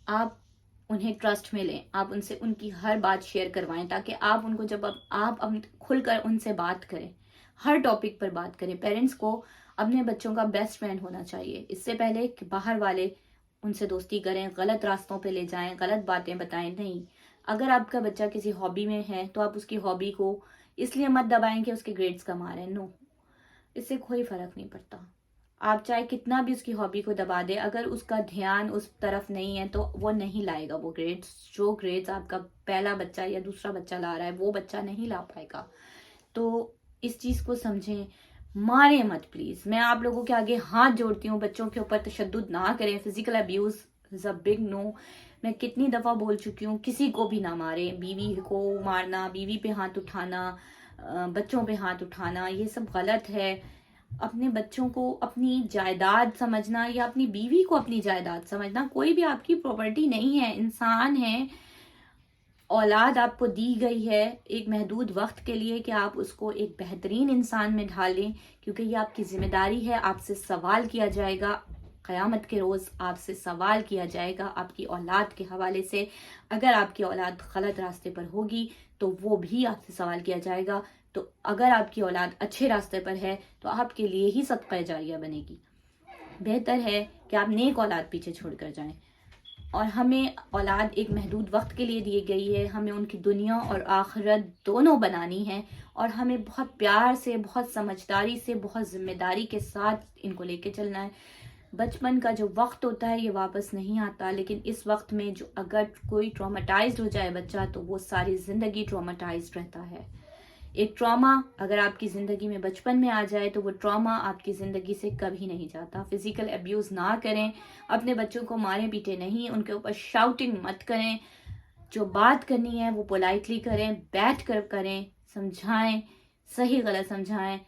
आप उन्हें ट्रस्ट में लें, आप उनसे उनकी हर बात शेयर करवाएं, ताकि आप उनको जब आप खुलकर उनसे बात करें, हर टॉपिक पर बात करें। पेरेंट्स को अपने बच्चों का बेस्ट फ्रेंड होना चाहिए, इससे पहले कि बाहर वाले उनसे दोस्ती करें, गलत रास्तों पे ले जाएं, गलत बातें बताएं। नहीं, अगर आपका बच्चा किसी हॉबी में है तो आप उसकी हॉबी को इसलिए मत दबाएं कि उसके ग्रेड्स कम आ रहे हैं। नो, इससे कोई फर्क नहीं पड़ता। आप चाहे कितना भी उसकी हॉबी को दबा दे, अगर उसका ध्यान उस तरफ नहीं है तो वो नहीं लाएगा वो ग्रेड्स। जो ग्रेड्स आपका पहला बच्चा या दूसरा बच्चा ला रहा है वो बच्चा नहीं ला पाएगा। तो इस चीज को समझें, मारे मत प्लीज। मैं आप लोगों के आगे हाथ जोड़ती हूँ, बच्चों के ऊपर तशद्दुद ना करें। Physical abuse is a big no. मैं कितनी दफा बोल चुकी हूँ, किसी को भी ना मारे। बीवी को मारना, बीवी पे हाथ उठाना, बच्चों पे हाथ उठाना, ये सब गलत है। अपने बच्चों को अपनी जायदाद समझना या अपनी बीवी को अपनी जायदाद समझना, कोई भी आपकी प्रॉपर्टी नहीं है, इंसान है। औलाद आपको दी गई है एक महदूद वक्त के लिए कि आप उसको एक बेहतरीन इंसान में ढालें, क्योंकि ये आपकी जिम्मेदारी है। आपसे सवाल किया जाएगा क़यामत के रोज़, आपसे सवाल किया जाएगा आपकी औलाद के हवाले से। अगर आपकी औलाद गलत रास्ते पर होगी तो वो भी आपसे सवाल किया जाएगा। तो अगर आपकी औलाद अच्छे रास्ते पर है तो आपके लिए ही सदका जारिया बनेगी। बेहतर है कि आप नेक औलाद पीछे छोड़कर जाएं। और हमें औलाद एक महदूद वक्त के लिए दी गई है, हमें उनकी दुनिया और आखिरत दोनों बनानी है, और हमें बहुत प्यार से, बहुत समझदारी से, बहुत जिम्मेदारी के साथ इनको लेके चलना है। बचपन का जो वक्त होता है ये वापस नहीं आता, लेकिन इस वक्त में जो अगर कोई ट्रॉमेटाइज्ड हो जाए बच्चा तो वो सारी ज़िंदगी ट्रॉमेटाइज्ड रहता है। एक ट्रॉमा अगर आपकी ज़िंदगी में बचपन में आ जाए तो वो ट्रॉमा आपकी ज़िंदगी से कभी नहीं जाता। फिजिकल अब्यूज़ ना करें, अपने बच्चों को मारें पीटे नहीं, उनके ऊपर शाउटिंग मत करें। जो बात करनी है वो पोलाइटली करें, बैठ कर करें, समझाएं, सही गलत समझाएं।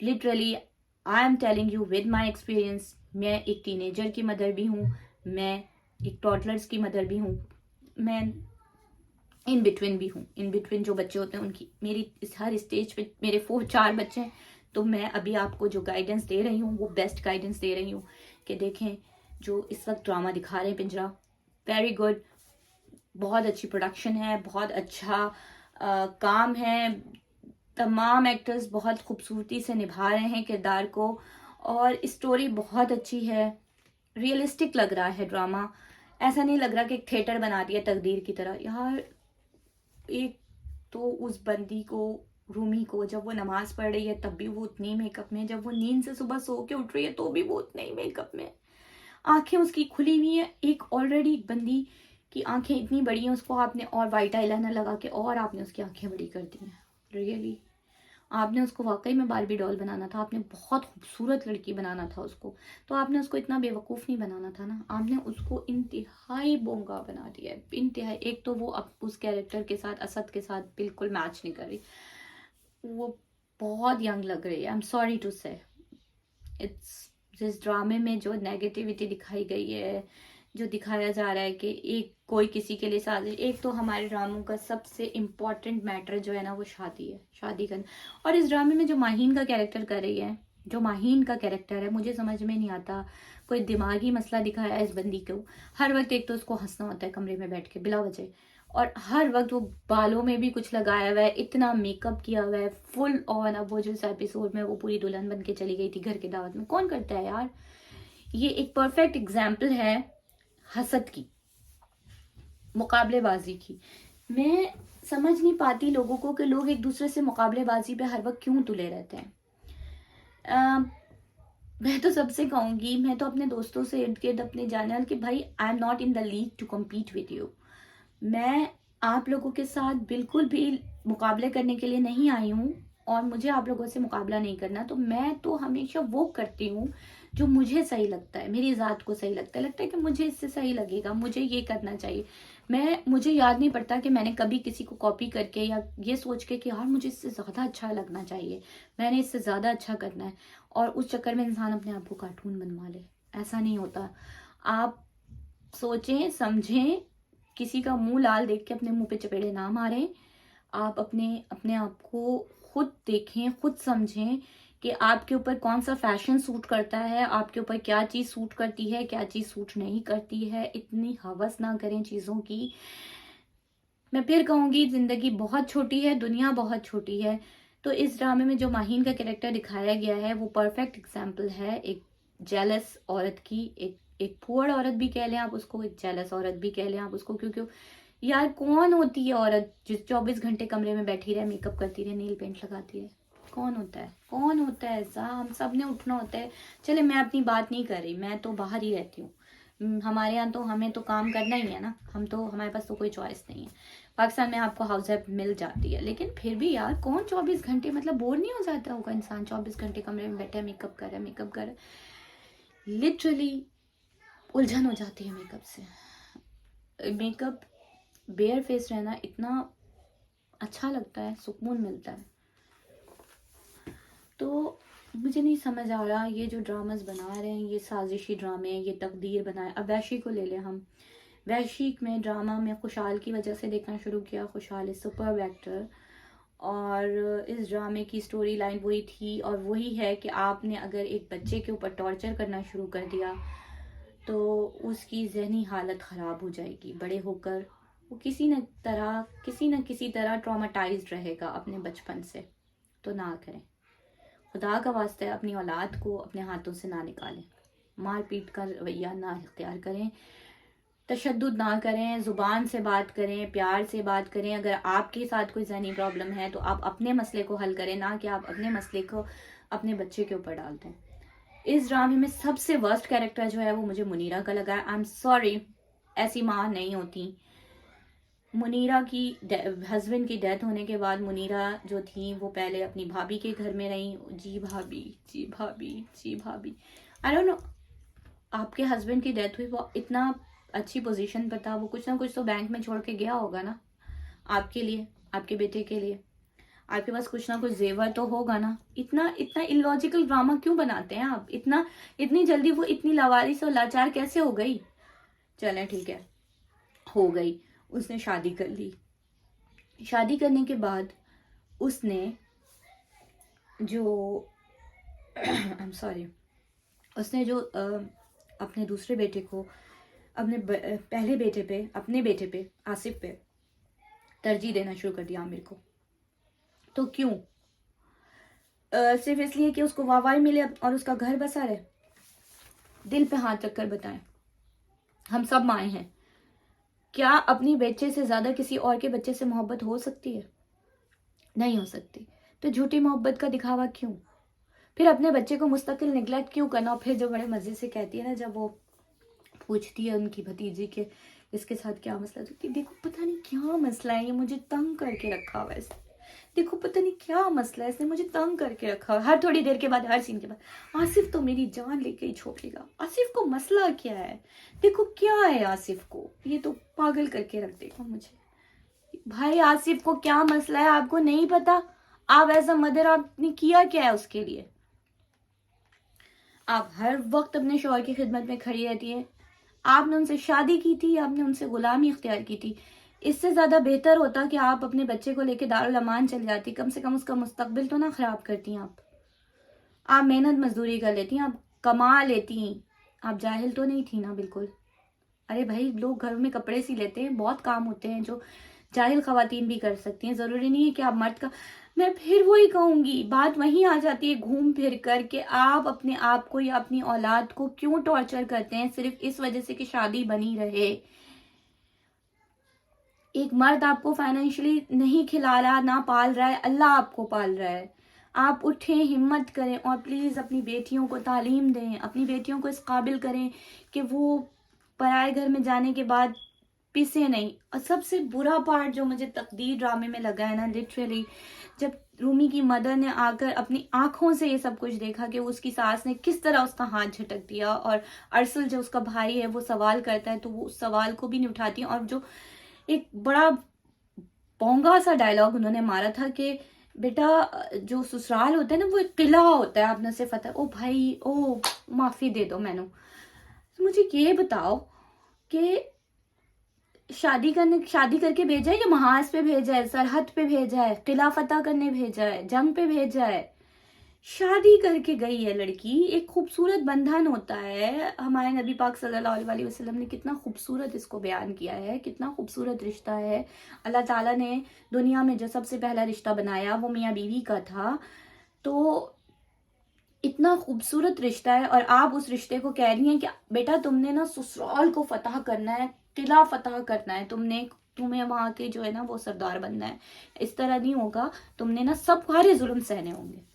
Literally I am telling you with my experience. मैं एक टीनेजर की मदर भी हूँ, मैं एक टॉडलर्स की मदर भी हूँ, मैं इन बिटवीन भी हूँ। इन बिटवीन जो बच्चे होते हैं उनकी, मेरी इस हर स्टेज पे मेरे 4 बच्चे हैं। तो मैं अभी आपको जो गाइडेंस दे रही हूँ वो बेस्ट गाइडेंस दे रही हूँ कि देखें जो इस वक्त ड्रामा दिखा रहे हैं पिंजरा, वेरी गुड, बहुत अच्छी प्रोडक्शन है, बहुत अच्छा काम है। तमाम एक्टर्स बहुत खूबसूरती से निभा रहे हैं किरदार को, और स्टोरी बहुत अच्छी है। रियलिस्टिक लग रहा है ड्रामा, ऐसा नहीं लग रहा कि एक थिएटर बना दिया तकदीर की तरह। यार एक तो उस बंदी को, रूमी को, जब वो नमाज पढ़ रही है तब भी वो उतनी मेकअप में, जब वो नींद से सुबह सो के उठ रही है तो भी वो उतने ही मेकअप में, आंखें उसकी खुली हुई है। एक ऑलरेडी बंदी की आंखें इतनी बड़ी हैं, उसको आपने और वाइट आईलाइनर लगा के और आपने उसकी आंखें बड़ी कर दी हैं। रियली आपने उसको वाकई में बारबी डॉल बनाना था, आपने बहुत खूबसूरत लड़की बनाना था उसको। तो आपने उसको इतना बेवकूफ़ नहीं बनाना था ना, आपने उसको इंतहाई बोंगा बना दिया है, इंतहाई। एक तो वो अब उस कैरेक्टर के साथ, असद के साथ बिल्कुल मैच नहीं कर रही, वो बहुत यंग लग रही है। आई एम सॉरी टू से, इट्स जिस ड्रामे में जो नेगेटिविटी दिखाई गई है, जो दिखाया जा रहा है कि एक कोई किसी के लिए साजिश। एक तो हमारे ड्रामों का सबसे इम्पोर्टेंट मैटर जो है ना वो शादी है, शादी करना। और इस ड्रामे में जो माहीन का कैरेक्टर कर रही है, जो माहीन का कैरेक्टर है, मुझे समझ में नहीं आता। कोई दिमागी मसला दिखाया है इस बंदी को। हर वक्त एक तो उसको हंसना होता है कमरे में बैठ के बिला वजह, और हर वक्त वो बालों में भी कुछ लगाया हुआ है, इतना मेकअप किया हुआ है फुल ऑन। अब वो जो एपिसोड में वो पूरी दुल्हन बन के चली गई थी घर की दावत में, कौन करता है यार। ये एक परफेक्ट एग्जाम्पल है हसद की, मुकाबलेबाजी की। मैं समझ नहीं पाती लोगों को कि लोग एक दूसरे से मुकाबलेबाजी पे हर वक्त क्यों तुले रहते हैं। मैं तो सबसे कहूंगी, मैं तो अपने दोस्तों से इर्द गिर्द अपने जानने वाले कि भाई I am not in the league to compete with you. मैं आप लोगों के साथ बिल्कुल भी मुकाबले करने के लिए नहीं आई हूँ, और मुझे आप लोगों से मुकाबला नहीं करना। तो मैं तो हमेशा वो करती हूँ जो मुझे सही लगता है, मेरी ज़ात को सही लगता है कि मुझे इससे सही लगेगा, मुझे ये करना चाहिए। मुझे याद नहीं पड़ता कि मैंने कभी किसी को कॉपी करके या ये सोच के कि यार मुझे इससे ज़्यादा अच्छा लगना चाहिए, मैंने इससे ज़्यादा अच्छा करना है, और उस चक्कर में इंसान अपने आप को कार्टून बनवा ले। ऐसा नहीं होता। आप सोचें समझें, किसी का मुंह लाल देख के अपने मुंह पे चपेड़े ना मारें। आप अपने अपने आप को खुद देखें, खुद समझें कि आपके ऊपर कौन सा फैशन सूट करता है, आपके ऊपर क्या चीज़ सूट करती है, क्या चीज़ सूट नहीं करती है। इतनी हवस ना करें चीज़ों की। मैं फिर कहूँगी, ज़िंदगी बहुत छोटी है, दुनिया बहुत छोटी है। तो इस ड्रामे में जो माहीन का कैरेक्टर दिखाया गया है वो परफेक्ट एग्जाम्पल है एक जेलस औरत की। एक पुअर औरत भी कह लें आप उसको, एक जेलस औरत भी कह लें आप उसको। क्योंकि यार कौन होती है औरत जो 24 घंटे कमरे में बैठी रहे, मेकअप करती रहे, नील पेंट लगाती रहे। कौन होता है, कौन होता है ऐसा। हम सब ने उठना होता है। चले मैं अपनी बात नहीं कर रही, मैं तो बाहर ही रहती हूँ। हमारे यहाँ तो हमें तो काम करना ही है ना, हमारे पास तो कोई चॉइस नहीं है। पाकिस्तान में आपको हाउस हेल्प मिल जाती है, लेकिन फिर भी यार कौन 24 घंटे, मतलब बोर नहीं हो जाता होगा इंसान 24 घंटे कमरे में बैठा है, मेकअप कर रहा है। लिटरली उलझन हो जाती है मेकअप से। मेकअप बेयर फेस रहना इतना अच्छा लगता है, सुकून मिलता है। तो मुझे नहीं समझ आ रहा, ये जो ड्रामास बना रहे हैं ये साजिशी ड्रामे, ये तकदीर बनाए। अब वैशी को ले लें हम। वैशी में ड्रामा में खुशहाल की वजह से देखना शुरू किया। खुशहाल इज सुपर एक्टर, और इस ड्रामे की स्टोरी लाइन वही थी और वही है कि आपने अगर एक बच्चे के ऊपर टॉर्चर करना शुरू कर दिया तो उसकी जहनी हालत ख़राब हो जाएगी। बड़े होकर वो किसी न किसी तरह ट्रॉमाटाइज्ड रहेगा अपने बचपन से। तो ना करें, खुदा का वास्ता है अपनी औलाद को अपने हाथों से ना निकालें। मार पीट का रवैया ना इख्तियार करें, तशद्दुद ना करें, ज़ुबान से बात करें, प्यार से बात करें। अगर आपके साथ कोई ज़हनी प्रॉब्लम है तो आप अपने मसले को हल करें, ना कि आप अपने मसले को अपने बच्चे के ऊपर डाल दें। इस ड्रामे में सबसे वर्स्ट कैरेक्टर जो है वो मुझे मुनीरा का लगा। आई एम सॉरी, ऐसी माँ नहीं होती। मुनीरा की हस्बैंड की डेथ होने के बाद मुनीरा जो थी वो पहले अपनी भाभी के घर में रही। जी भाभी, जी भाभी, जी भाभी। आई डोंट नो, आपके हस्बैंड की डेथ हुई, वो इतना अच्छी पोजीशन पर था, वो कुछ ना कुछ तो बैंक में छोड़ के गया होगा ना आपके लिए, आपके बेटे के लिए। आपके पास कुछ ना कुछ जेवर तो होगा ना। इतना इतना इलॉजिकल ड्रामा क्यों बनाते हैं आप। इतनी जल्दी वो इतनी लावारिस और लाचार कैसे हो गई। चलें ठीक है, हो गई, उसने शादी कर ली। शादी करने के बाद उसने जो आई एम सॉरी, उसने जो अपने दूसरे बेटे को अपने पहले बेटे पे, अपने बेटे पे, आसिफ पे तरजीह देना शुरू कर दिया आमिर को। तो क्यों? सिर्फ इसलिए कि उसको वाहवाही मिले और उसका घर बसा रहे। दिल पे हाथ रखकर बताएं, हम सब माएँ हैं, क्या अपनी बच्चे से ज्यादा किसी और के बच्चे से मोहब्बत हो सकती है? नहीं हो सकती। तो झूठी मोहब्बत का दिखावा क्यों? फिर अपने बच्चे को मुस्तकिल निगलेक्ट क्यों करना? और फिर जो बड़े मजे से कहती है ना, जब वो पूछती है उनकी भतीजी के इसके साथ क्या मसला, तो देखो पता नहीं क्या मसला है, ये मुझे तंग करके रखा हुआ है इसने। देखो पता नहीं क्या मसला है, इसने मुझे तंग करके रखा हुआ है। हर थोड़ी देर के बाद, हर सीन के बाद, आसिफ तो मेरी जान लेके ही छोड़ेगा। आसिफ को मसला क्या है? देखो क्या है आसिफ को, ये तो पागल करके रख देगा मुझे। भाई आसिफ को क्या मसला है आपको नहीं पता? आप एज अ मदर आपने किया क्या है उसके लिए? आप हर वक्त अपने शौहर की खिदमत में खड़ी रहती है, आपने उनसे शादी की थी, आपने उनसे गुलामी इख्तियार की थी। इससे ज़्यादा बेहतर होता कि आप अपने बच्चे को लेके दारुल अमान चल जाती, कम से कम उसका मुस्तकबिल तो ना ख़राब करती आप मेहनत मजदूरी कर लेती, आप कमा लेती, आप जाहिल तो नहीं थी ना बिल्कुल। अरे भाई, लोग घरों में कपड़े सी लेते हैं, बहुत काम होते हैं जो जाहिल खवातीन भी कर सकती हैं, ज़रूरी नहीं है कि आप मर्द का। मैं फिर वही कहूँगी, बात वहीं आ जाती है घूम फिर कर के आप अपने आप को या अपनी औलाद को क्यों टॉर्चर करते हैं सिर्फ इस वजह से कि शादी बनी रहे। एक मर्द आपको फाइनेंशियली नहीं खिला रहा, ना पाल रहा है, अल्लाह आपको पाल रहा है। आप उठें, हिम्मत करें और प्लीज़ अपनी बेटियों को तालीम दें, अपनी बेटियों को इस काबिल करें कि वो पराए घर में जाने के बाद पिसे नहीं। और सबसे बुरा पार्ट जो मुझे तकदीर ड्रामे में लगा है ना, लिटरली, जब रूमी की मदर ने आकर अपनी आंखों से ये सब कुछ देखा कि उसकी सास ने किस तरह उसका हाथ झटक दिया, और अरसल जो उसका भाई है वो सवाल करता है तो वो उस सवाल को भी नहीं उठाती, और जो एक बड़ा पोंगा सा डायलॉग उन्होंने मारा था कि बेटा, जो ससुराल होता है ना वो एक किला होता है, आपने से फतेह। ओ भाई, ओ माफी दे दो मैनू। तो मुझे ये बताओ कि शादी करके भेजा है, या महाज पे भेजा है, सरहद पे भेजा है, किला फतह करने भेजा है, जंग पे भेजा है? शादी करके गई है लड़की। एक खूबसूरत बंधन होता है, हमारे नबी पाक सल्लल्लाहु अलैहि वसल्लम ने कितना खूबसूरत इसको बयान किया है, कितना खूबसूरत रिश्ता है। अल्लाह ताला ने दुनिया में जो सबसे पहला रिश्ता बनाया वो मियाँ बीवी का था। तो इतना खूबसूरत रिश्ता है, और आप उस रिश्ते को कह रही हैं कि बेटा तुमने ना ससुराल को फतह करना है, किला फतह करना है, तुम्हें वहां के जो है ना वो सरदार बनना है। इस तरह नहीं होगा, तुमने ना सब सारे जुल्म सहने होंगे।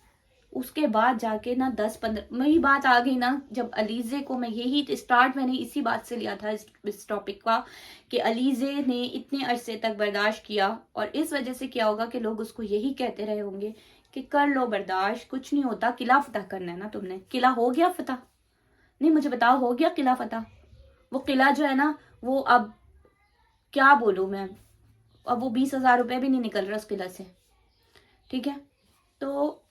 उसके बाद जाके ना 10-15 मेरी बात आ गई ना, जब अलीजे को, मैं यही स्टार्ट मैंने इसी बात से लिया था इस टॉपिक का, कि अलीजे ने इतने अरसे तक बर्दाश्त किया, और इस वजह से क्या होगा कि लोग उसको यही कहते रहे होंगे कि कर लो बर्दाश्त, कुछ नहीं होता, किला फतह करना है ना तुमने। किला हो गया फतह? नहीं, मुझे बताओ, हो गया किला फतह? वो किला जो है ना, वो अब क्या बोलूं मैं, अब वो 20,000 रुपये भी नहीं निकल रहा उस किला से। ठीक है, तो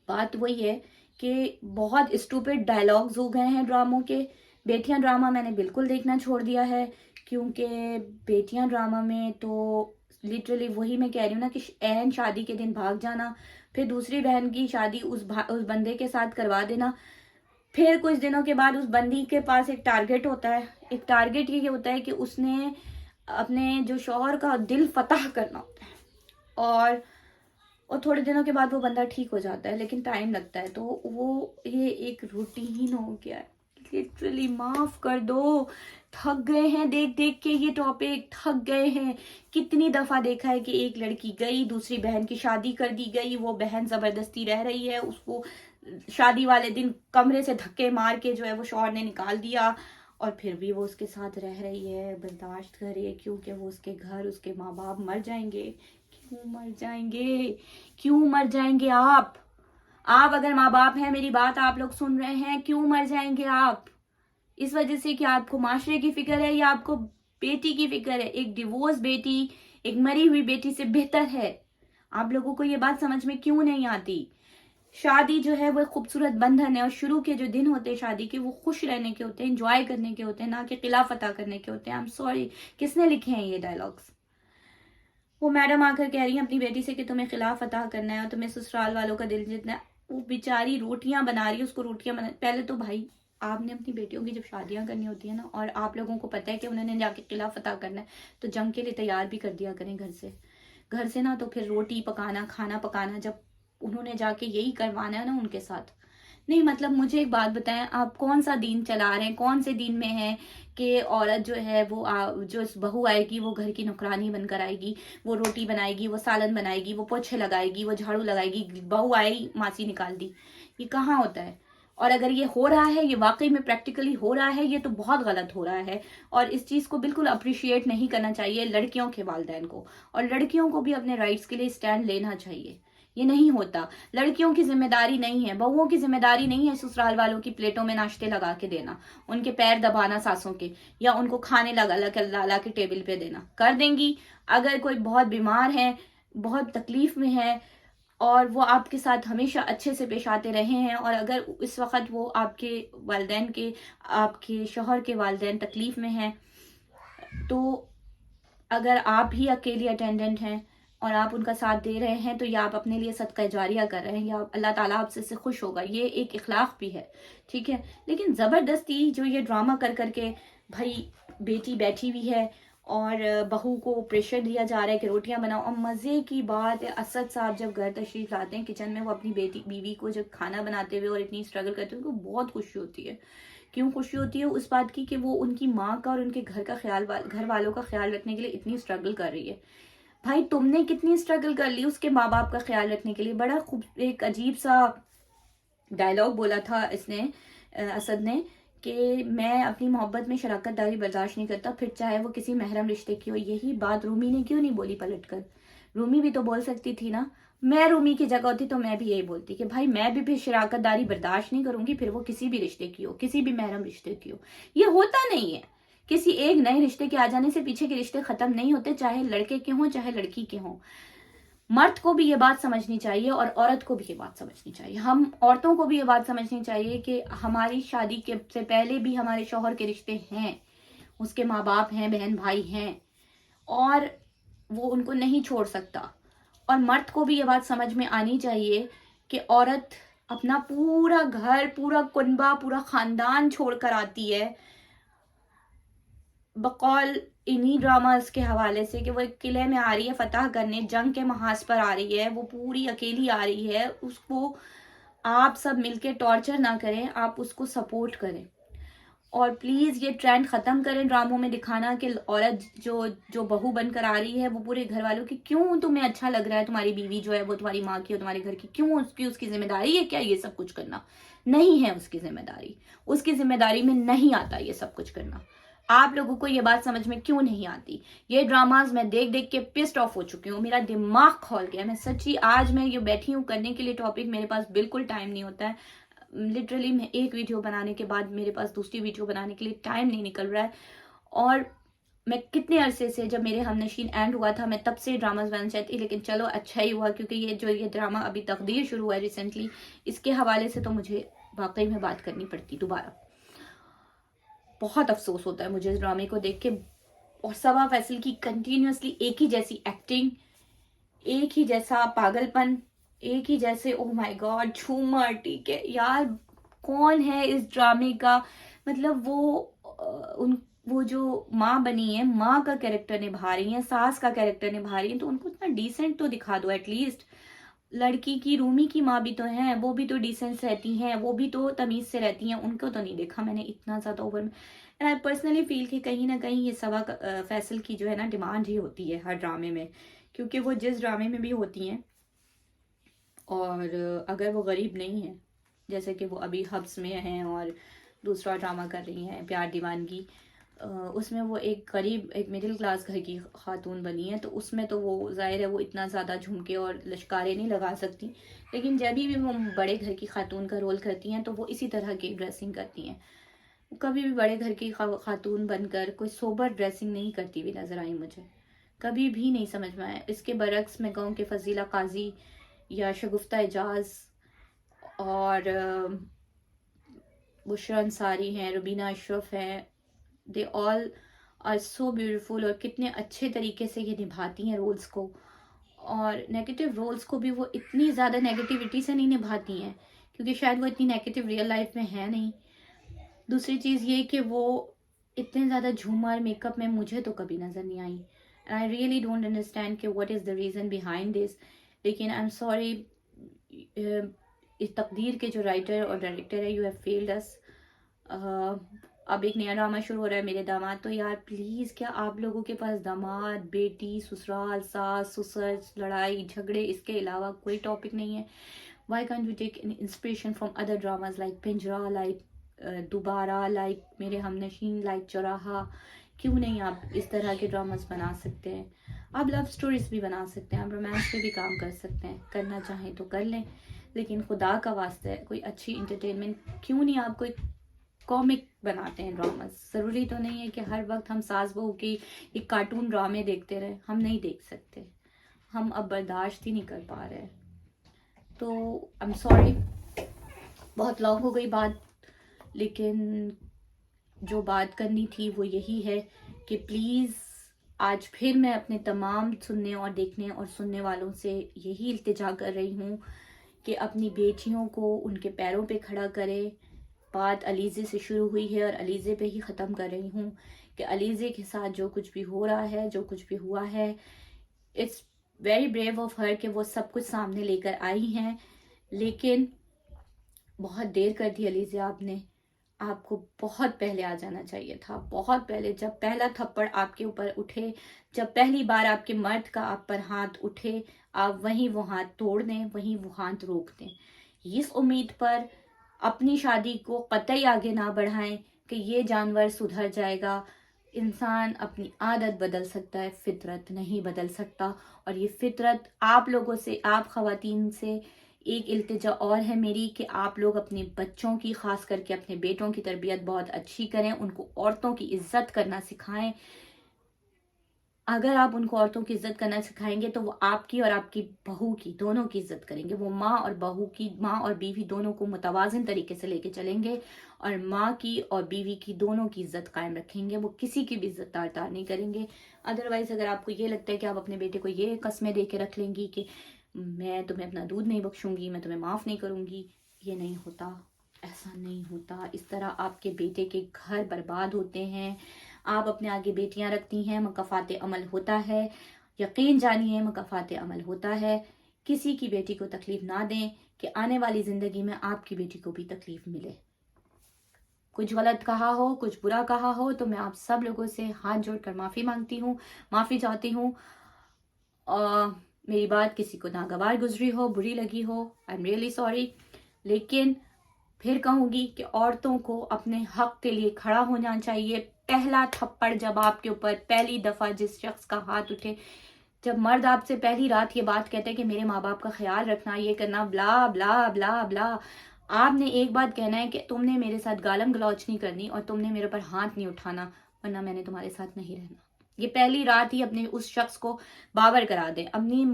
बात वही है कि बहुत स्टूपिड डायलॉग्स हो गए हैं ड्रामों के। बेटियां ड्रामा मैंने बिल्कुल देखना छोड़ दिया है, क्योंकि बेटियां ड्रामा में तो लिटरली वही मैं कह रही हूँ ना, कि एन शादी के दिन भाग जाना, फिर दूसरी बहन की शादी उस बंदे के साथ करवा देना, फिर कुछ दिनों के बाद उस बंदी के पास एक टारगेट होता है। एक टारगेट ये होता है कि उसने अपने जो शौहर का दिल फतह करना होता है, और थोड़े दिनों के बाद वो बंदा ठीक हो जाता है, लेकिन टाइम लगता है। तो वो ये एक रूटीन हो गया है लिटरली। माफ कर दो, थक गए हैं देख देख के ये टॉपिक, थक गए हैं। कितनी दफा देखा है कि एक लड़की गई, दूसरी बहन की शादी कर दी गई, वो बहन जबरदस्ती रह रही है, उसको शादी वाले दिन कमरे से धक्के मार के जो है वो शौहर ने निकाल दिया, और फिर भी वो उसके साथ रह रही है, बर्दाश्त कर रही है, क्योंकि वो उसके घर, उसके माँ बाप मर जाएंगे। क्यों मर जाएंगे? क्यों मर जाएंगे आप अगर माँ बाप हैं, मेरी बात आप लोग सुन रहे हैं, क्यों मर जाएंगे आप? इस वजह से कि आपको माशरे की फिक्र है, या आपको बेटी की फिक्र है? एक डिवोर्स बेटी एक मरी हुई बेटी से बेहतर है। आप लोगों को ये बात समझ में क्यों नहीं आती? शादी जो है वो एक खूबसूरत बंधन है, और शुरू के जो दिन होते हैं शादी के, वो खुश रहने के होते हैं, एंजॉय करने के होते हैं, ना कि किला फतह करने के होते हैं। आई एम सॉरी, किसने लिखे हैं ये डायलॉग्स? वो मैडम आकर कह रही है अपनी बेटी से कि तुम्हें खिलाफ फतह करना है और तुम्हें ससुराल वालों का दिल जीतना है। वो बेचारी रोटियां बना रही है, उसको रोटियां बना, पहले तो भाई आपने अपनी बेटियों की जब शादियां करनी होती है ना, और आप लोगों को पता है कि उन्होंने जाके किला फतह करना है, तो जंग के लिए तैयार भी कर दिया करें घर से ना। तो फिर रोटी पकाना, खाना पकाना, जब उन्होंने जाके यही करवाना है ना उनके साथ। नहीं मतलब मुझे एक बात बताएं, आप कौन सा दीन चला रहे हैं, कौन से दीन में है कि औरत जो है वो जो बहू आएगी वो घर की नौकरानी बनकर आएगी, वो रोटी बनाएगी, वो सालन बनाएगी, वो पोछे लगाएगी, वो झाड़ू लगाएगी, बहू आई मासी निकाल दी? ये कहाँ होता है? और अगर ये हो रहा है, ये वाकई में प्रैक्टिकली हो रहा है, ये तो बहुत गलत हो रहा है, और इस चीज़ को बिल्कुल अप्रिशिएट नहीं करना चाहिए लड़कियों के वालिदैन को, और लड़कियों को भी अपने राइट्स के लिए स्टैंड लेना चाहिए। ये नहीं होता, लड़कियों की जिम्मेदारी नहीं है, बहुओं की जिम्मेदारी नहीं है ससुराल वालों की प्लेटों में नाश्ते लगा के देना, उनके पैर दबाना सासों के, या उनको खाने ला के टेबल पे देना। कर देंगी, अगर कोई बहुत बीमार है, बहुत तकलीफ में है, और वो आपके साथ हमेशा अच्छे से पेश आते रहे हैं, और अगर इस वक्त वो आपके वालिदैन के, आपके शौहर के वालिदैन तकलीफ़ में हैं, तो अगर आप ही अकेली अटेंडेंट हैं और आप उनका साथ दे रहे हैं, तो या आप अपने लिए सदका जारिया कर रहे हैं, या अल्लाह ताला आपसे इससे खुश होगा। ये एक इखलाक भी है, ठीक है। लेकिन ज़बरदस्ती जो ये ड्रामा कर करके, भाई बेटी बैठी हुई है और बहू को प्रेशर दिया जा रहा है कि रोटियां बनाओ। और मज़े की बात है, असद साहब जब घर तशरीफ लाते हैं किचन में, वो अपनी बेटी बीवी को जब खाना बनाते हुए और इतनी स्ट्रगल करते हैं, उनको बहुत खुशी होती है। क्यों खुशी होती है? उस बात की कि वो उनकी माँ का और उनके घर वालों का ख्याल रखने के लिए इतनी स्ट्रगल कर रही है। भाई तुमने कितनी स्ट्रगल कर ली उसके माँ बाप का ख्याल रखने के लिए। बड़ा खूब एक अजीब सा डायलॉग बोला था इसने, असद ने, कि मैं अपनी मोहब्बत में शराकत दारी बर्दाश्त नहीं करता, फिर चाहे वो किसी महरम रिश्ते की हो। यही बात रूमी ने क्यों नहीं बोली पलट कर? रूमी भी तो बोल सकती थी ना। मैं रूमी की जगह होती तो मैं भी यही बोलती कि भाई मैं भी फिर शराकत दारी बर्दाश्त नहीं करूंगी, फिर वो किसी भी रिश्ते की हो, किसी भी महरम रिश्ते की हो। ये होता नहीं है। किसी एक नए रिश्ते के आ जाने से पीछे के रिश्ते खत्म नहीं होते, चाहे लड़के के हों चाहे लड़की के हों। मर्द को भी ये बात समझनी चाहिए और औरत को भी ये बात समझनी चाहिए। हम औरतों को भी ये बात समझनी चाहिए कि हमारी शादी के से पहले भी हमारे शौहर के रिश्ते हैं, उसके माँ बाप हैं, बहन भाई हैं, और वो उनको नहीं छोड़ सकता। और मर्द को भी ये बात समझ में आनी चाहिए कि औरत अपना पूरा घर, पूरा कुनबा, पूरा खानदान छोड़ कर आती है, बकौल इन्हीं ड्रामास के हवाले से, कि वो एक किले में आ रही है फतह करने, जंग के महाज पर आ रही है, वो पूरी अकेली आ रही है। उसको आप सब मिलके टॉर्चर ना करें, आप उसको सपोर्ट करें। और प्लीज़ ये ट्रेंड ख़त्म करें ड्रामों में दिखाना कि औरत जो जो बहू बनकर आ रही है वो पूरे घर वालों की, क्यों तुम्हें अच्छा लग रहा है तुम्हारी बीवी जो है वो तुम्हारी माँ की और तुम्हारे घर की, क्यों उसकी जिम्मेदारी है क्या ये सब कुछ करना? नहीं है उसकी जिम्मेदारी। उसकी जिम्मेदारी में नहीं आता ये सब कुछ करना। आप लोगों को ये बात समझ में क्यों नहीं आती? ये ड्रामाज मैं देख देख के पिस्ड ऑफ हो चुकी हूँ, मेरा दिमाग खोल गया। मैं सच्ची आज मैं ये बैठी हूँ करने के लिए टॉपिक, मेरे पास बिल्कुल टाइम नहीं होता है। लिटरली मैं एक वीडियो बनाने के बाद मेरे पास दूसरी वीडियो बनाने के लिए टाइम नहीं निकल रहा है। और मैं कितने अरसे से, जब मेरे हमनशीन एंड हुआ था, मैं तब से ड्रामाज बनाना चाहती, लेकिन चलो अच्छा ही हुआ, क्योंकि ये ड्रामा अभी तकदीर शुरू हुआ है रिसेंटली, इसके हवाले से तो मुझे वाकई में बात करनी पड़ती दोबारा। बहुत अफसोस होता है मुझे इस ड्रामे को देख के। और सबा फैसल की कंटिन्यूसली एक ही जैसी एक्टिंग, एक ही जैसा पागलपन, एक ही जैसे, ओह माय गॉड, झूमर, ठीक है यार, कौन है इस ड्रामे का, मतलब वो जो माँ बनी है, माँ का कैरेक्टर निभा रही हैं, सास का कैरेक्टर निभा रही हैं, तो उनको इतना डिसेंट तो दिखा दो एटलीस्ट। लड़की की, रूमी की माँ भी तो हैं, वो भी तो डिसेंट रहती हैं, वो भी तो तमीज से रहती हैं, उनको तो नहीं देखा मैंने इतना ज्यादा ओवर में। एंड आई पर्सनली फील कि कहीं ना कहीं ये सबा फैसल की जो है ना डिमांड ही होती है हर ड्रामे में, क्योंकि वो जिस ड्रामे में भी होती हैं, और अगर वो गरीब नहीं है, जैसे कि वो अभी हब्स में हैं और दूसरा ड्रामा कर रही हैं प्यार दीवानगी, उसमें वो एक गरीब, एक मिडिल क्लास घर की खातून बनी है, तो उसमें तो वो जाहिर है वो इतना ज़्यादा झुमके और लश्कारे नहीं लगा सकती। लेकिन जब भी वो बड़े घर की खातून का रोल करती हैं तो वो इसी तरह की ड्रेसिंग करती हैं। कभी भी बड़े घर की खातून बनकर कोई सोबर ड्रेसिंग नहीं करती हुई नजर आई मुझे, कभी भी नहीं समझ में आया। इसके बरक्स मैं कहूँ कि फजीला काजी या शगुफ्ता एजाज और बुशरा अंसारी हैं, रुबीना अशरफ हैं, they all are so beautiful, और कितने अच्छे तरीके से ये निभाती हैं रोल्स को। और नेगेटिव रोल्स को भी वो इतनी ज़्यादा नेगेटिविटी से नहीं निभाती हैं, क्योंकि शायद वो इतनी नेगेटिव रियल लाइफ में है नहीं। दूसरी चीज़ ये कि वो इतने ज़्यादा झूमर मेकअप में मुझे तो कभी नज़र नहीं आई। And I really don't understand कि what is the reason behind this. लेकिन आई एम सॉरी, इस तकदीर के जो राइटर और डायरेक्टर है, यू हैव फेल्ड अस। अब एक नया ड्रामा शुरू हो रहा है मेरे दामाद, तो यार प्लीज़, क्या आप लोगों के पास दामाद, बेटी, ससुराल, सास ससुर, लड़ाई झगड़े, इसके अलावा कोई टॉपिक नहीं है? Why can't you take inspiration from other dramas like Pinjra, like Dobara, like Mere Humnasheen, like चौराहा? क्यों नहीं आप इस तरह के ड्रामास बना सकते हैं? आप लव स्टोरीज भी बना सकते हैं, आप रोमांस पे भी काम कर सकते हैं, करना चाहें तो कर लें। लेकिन खुदा का वास्ता है, कोई अच्छी इंटरटेनमेंट क्यों नहीं आप कोई कॉमिक बनाते हैं ड्रामास? ज़रूरी तो नहीं है कि हर वक्त हम सास बहू की एक कार्टून ड्रामे देखते रहे, हम नहीं देख सकते, हम अब बर्दाश्त ही नहीं कर पा रहे हैं। तो आई एम सॉरी, बहुत लॉन्ग हो गई बात, लेकिन जो बात करनी थी वो यही है कि प्लीज़ आज फिर मैं अपने तमाम सुनने और देखने और सुनने वालों से यही इल्तिजा कर रही हूँ कि अपनी बेटियों को उनके पैरों पे खड़ा करें। बात अलीज़े से शुरू हुई है और अलीज़े पे ही ख़त्म कर रही हूँ कि अलीज़े के साथ जो कुछ भी हो रहा है, जो कुछ भी हुआ है, it's very brave of her कि वो सब कुछ सामने लेकर आई हैं, लेकिन बहुत देर कर दी अलीज़े आपने। आपको बहुत पहले आ जाना चाहिए था, बहुत पहले, जब पहला थप्पड़ आपके ऊपर उठे, जब पहली बार आपके मर्द का आप पर हाथ उठे, आप वहीं वो हाथ तोड़ दें, वहीं वो हाथ रोक दें। इस उम्मीद पर अपनी शादी को कतई आगे ना बढ़ाएं कि ये जानवर सुधर जाएगा। इंसान अपनी आदत बदल सकता है, फितरत नहीं बदल सकता। और ये फितरत आप लोगों से, आप खवातीन से एक इल्तिजा और है मेरी कि आप लोग अपने बच्चों की, खास करके अपने बेटों की तरबियत बहुत अच्छी करें, उनको औरतों की इज्जत करना सिखाएं। अगर आप उनको औरतों की इज्जत करना सिखाएंगे तो वो आपकी और आपकी बहू की, दोनों की इज्जत करेंगे। वो माँ और बहू की, माँ और बीवी दोनों को मुतवाज़िन तरीके से लेके चलेंगे और माँ की और बीवी की दोनों की इज्जत कायम रखेंगे। वो किसी की भी इज्जत तार तार नहीं करेंगे। अदरवाइज अगर आपको ये लगता है कि आप अपने बेटे को ये कस्में दे के रख लेंगी कि मैं तुम्हें अपना दूध नहीं बख्शूंगी, मैं तुम्हें माफ़ नहीं करूंगी, ये नहीं होता, ऐसा नहीं होता। इस तरह आपके बेटे के घर बर्बाद होते हैं। आप अपने आगे बेटियां रखती हैं, मकफ़ात अमल होता है, यकीन जानिए मकफ़ात अमल होता है। किसी की बेटी को तकलीफ ना दें कि आने वाली ज़िंदगी में आपकी बेटी को भी तकलीफ मिले। कुछ गलत कहा हो, कुछ बुरा कहा हो तो मैं आप सब लोगों से हाथ जोड़कर माफ़ी मांगती हूँ, माफ़ी चाहती हूँ। मेरी बात किसी को नागवार गुजरी हो, बुरी लगी हो, आई एम रियली सॉरी। लेकिन फिर कहूंगी कि औरतों को अपने हक के लिए खड़ा होना चाहिए। पहला थप्पड़ जब आपके ऊपर पहली दफा जिस शख्स का हाथ उठे, जब मर्द आपसे पहली रात ये बात कहते हैं कि मेरे माँ बाप का ख्याल रखना, ये करना, ब्ला ब्ला ब्ला ब्ला, आपने एक बात कहना है कि तुमने मेरे साथ गालम गलौच नहीं करनी और तुमने मेरे ऊपर हाथ नहीं उठाना, वरना मैंने तुम्हारे साथ नहीं रहना। ये पहली रात ही अपने उस शख्स को बावर करा दें, अपनी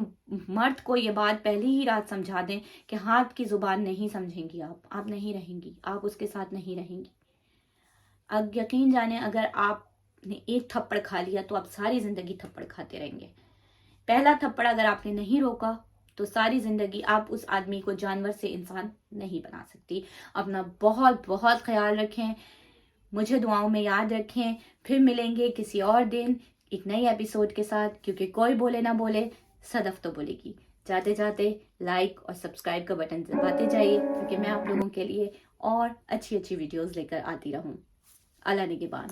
मर्द को ये बात पहली ही रात समझा दें कि हाथ की जुबान नहीं समझेंगी, आप नहीं रहेंगी, आप उसके साथ नहीं रहेंगी। अब यकीन जाने अगर आपने एक थप्पड़ खा लिया तो आप सारी जिंदगी थप्पड़ खाते रहेंगे। पहला थप्पड़ अगर आपने नहीं रोका तो सारी जिंदगी आप उस आदमी को जानवर से इंसान नहीं बना सकती। अपना बहुत बहुत ख्याल रखें, मुझे दुआओं में याद रखें। फिर मिलेंगे किसी और दिन एक नई एपिसोड के साथ, क्योंकि कोई बोले ना बोले, सदफ तो बोलेगी। जाते जाते लाइक और सब्सक्राइब का बटन दबाते जाइए, क्योंकि मैं आप लोगों के लिए और अच्छी अच्छी वीडियोस लेकर आती रहूं। अल्लाह निगहबान।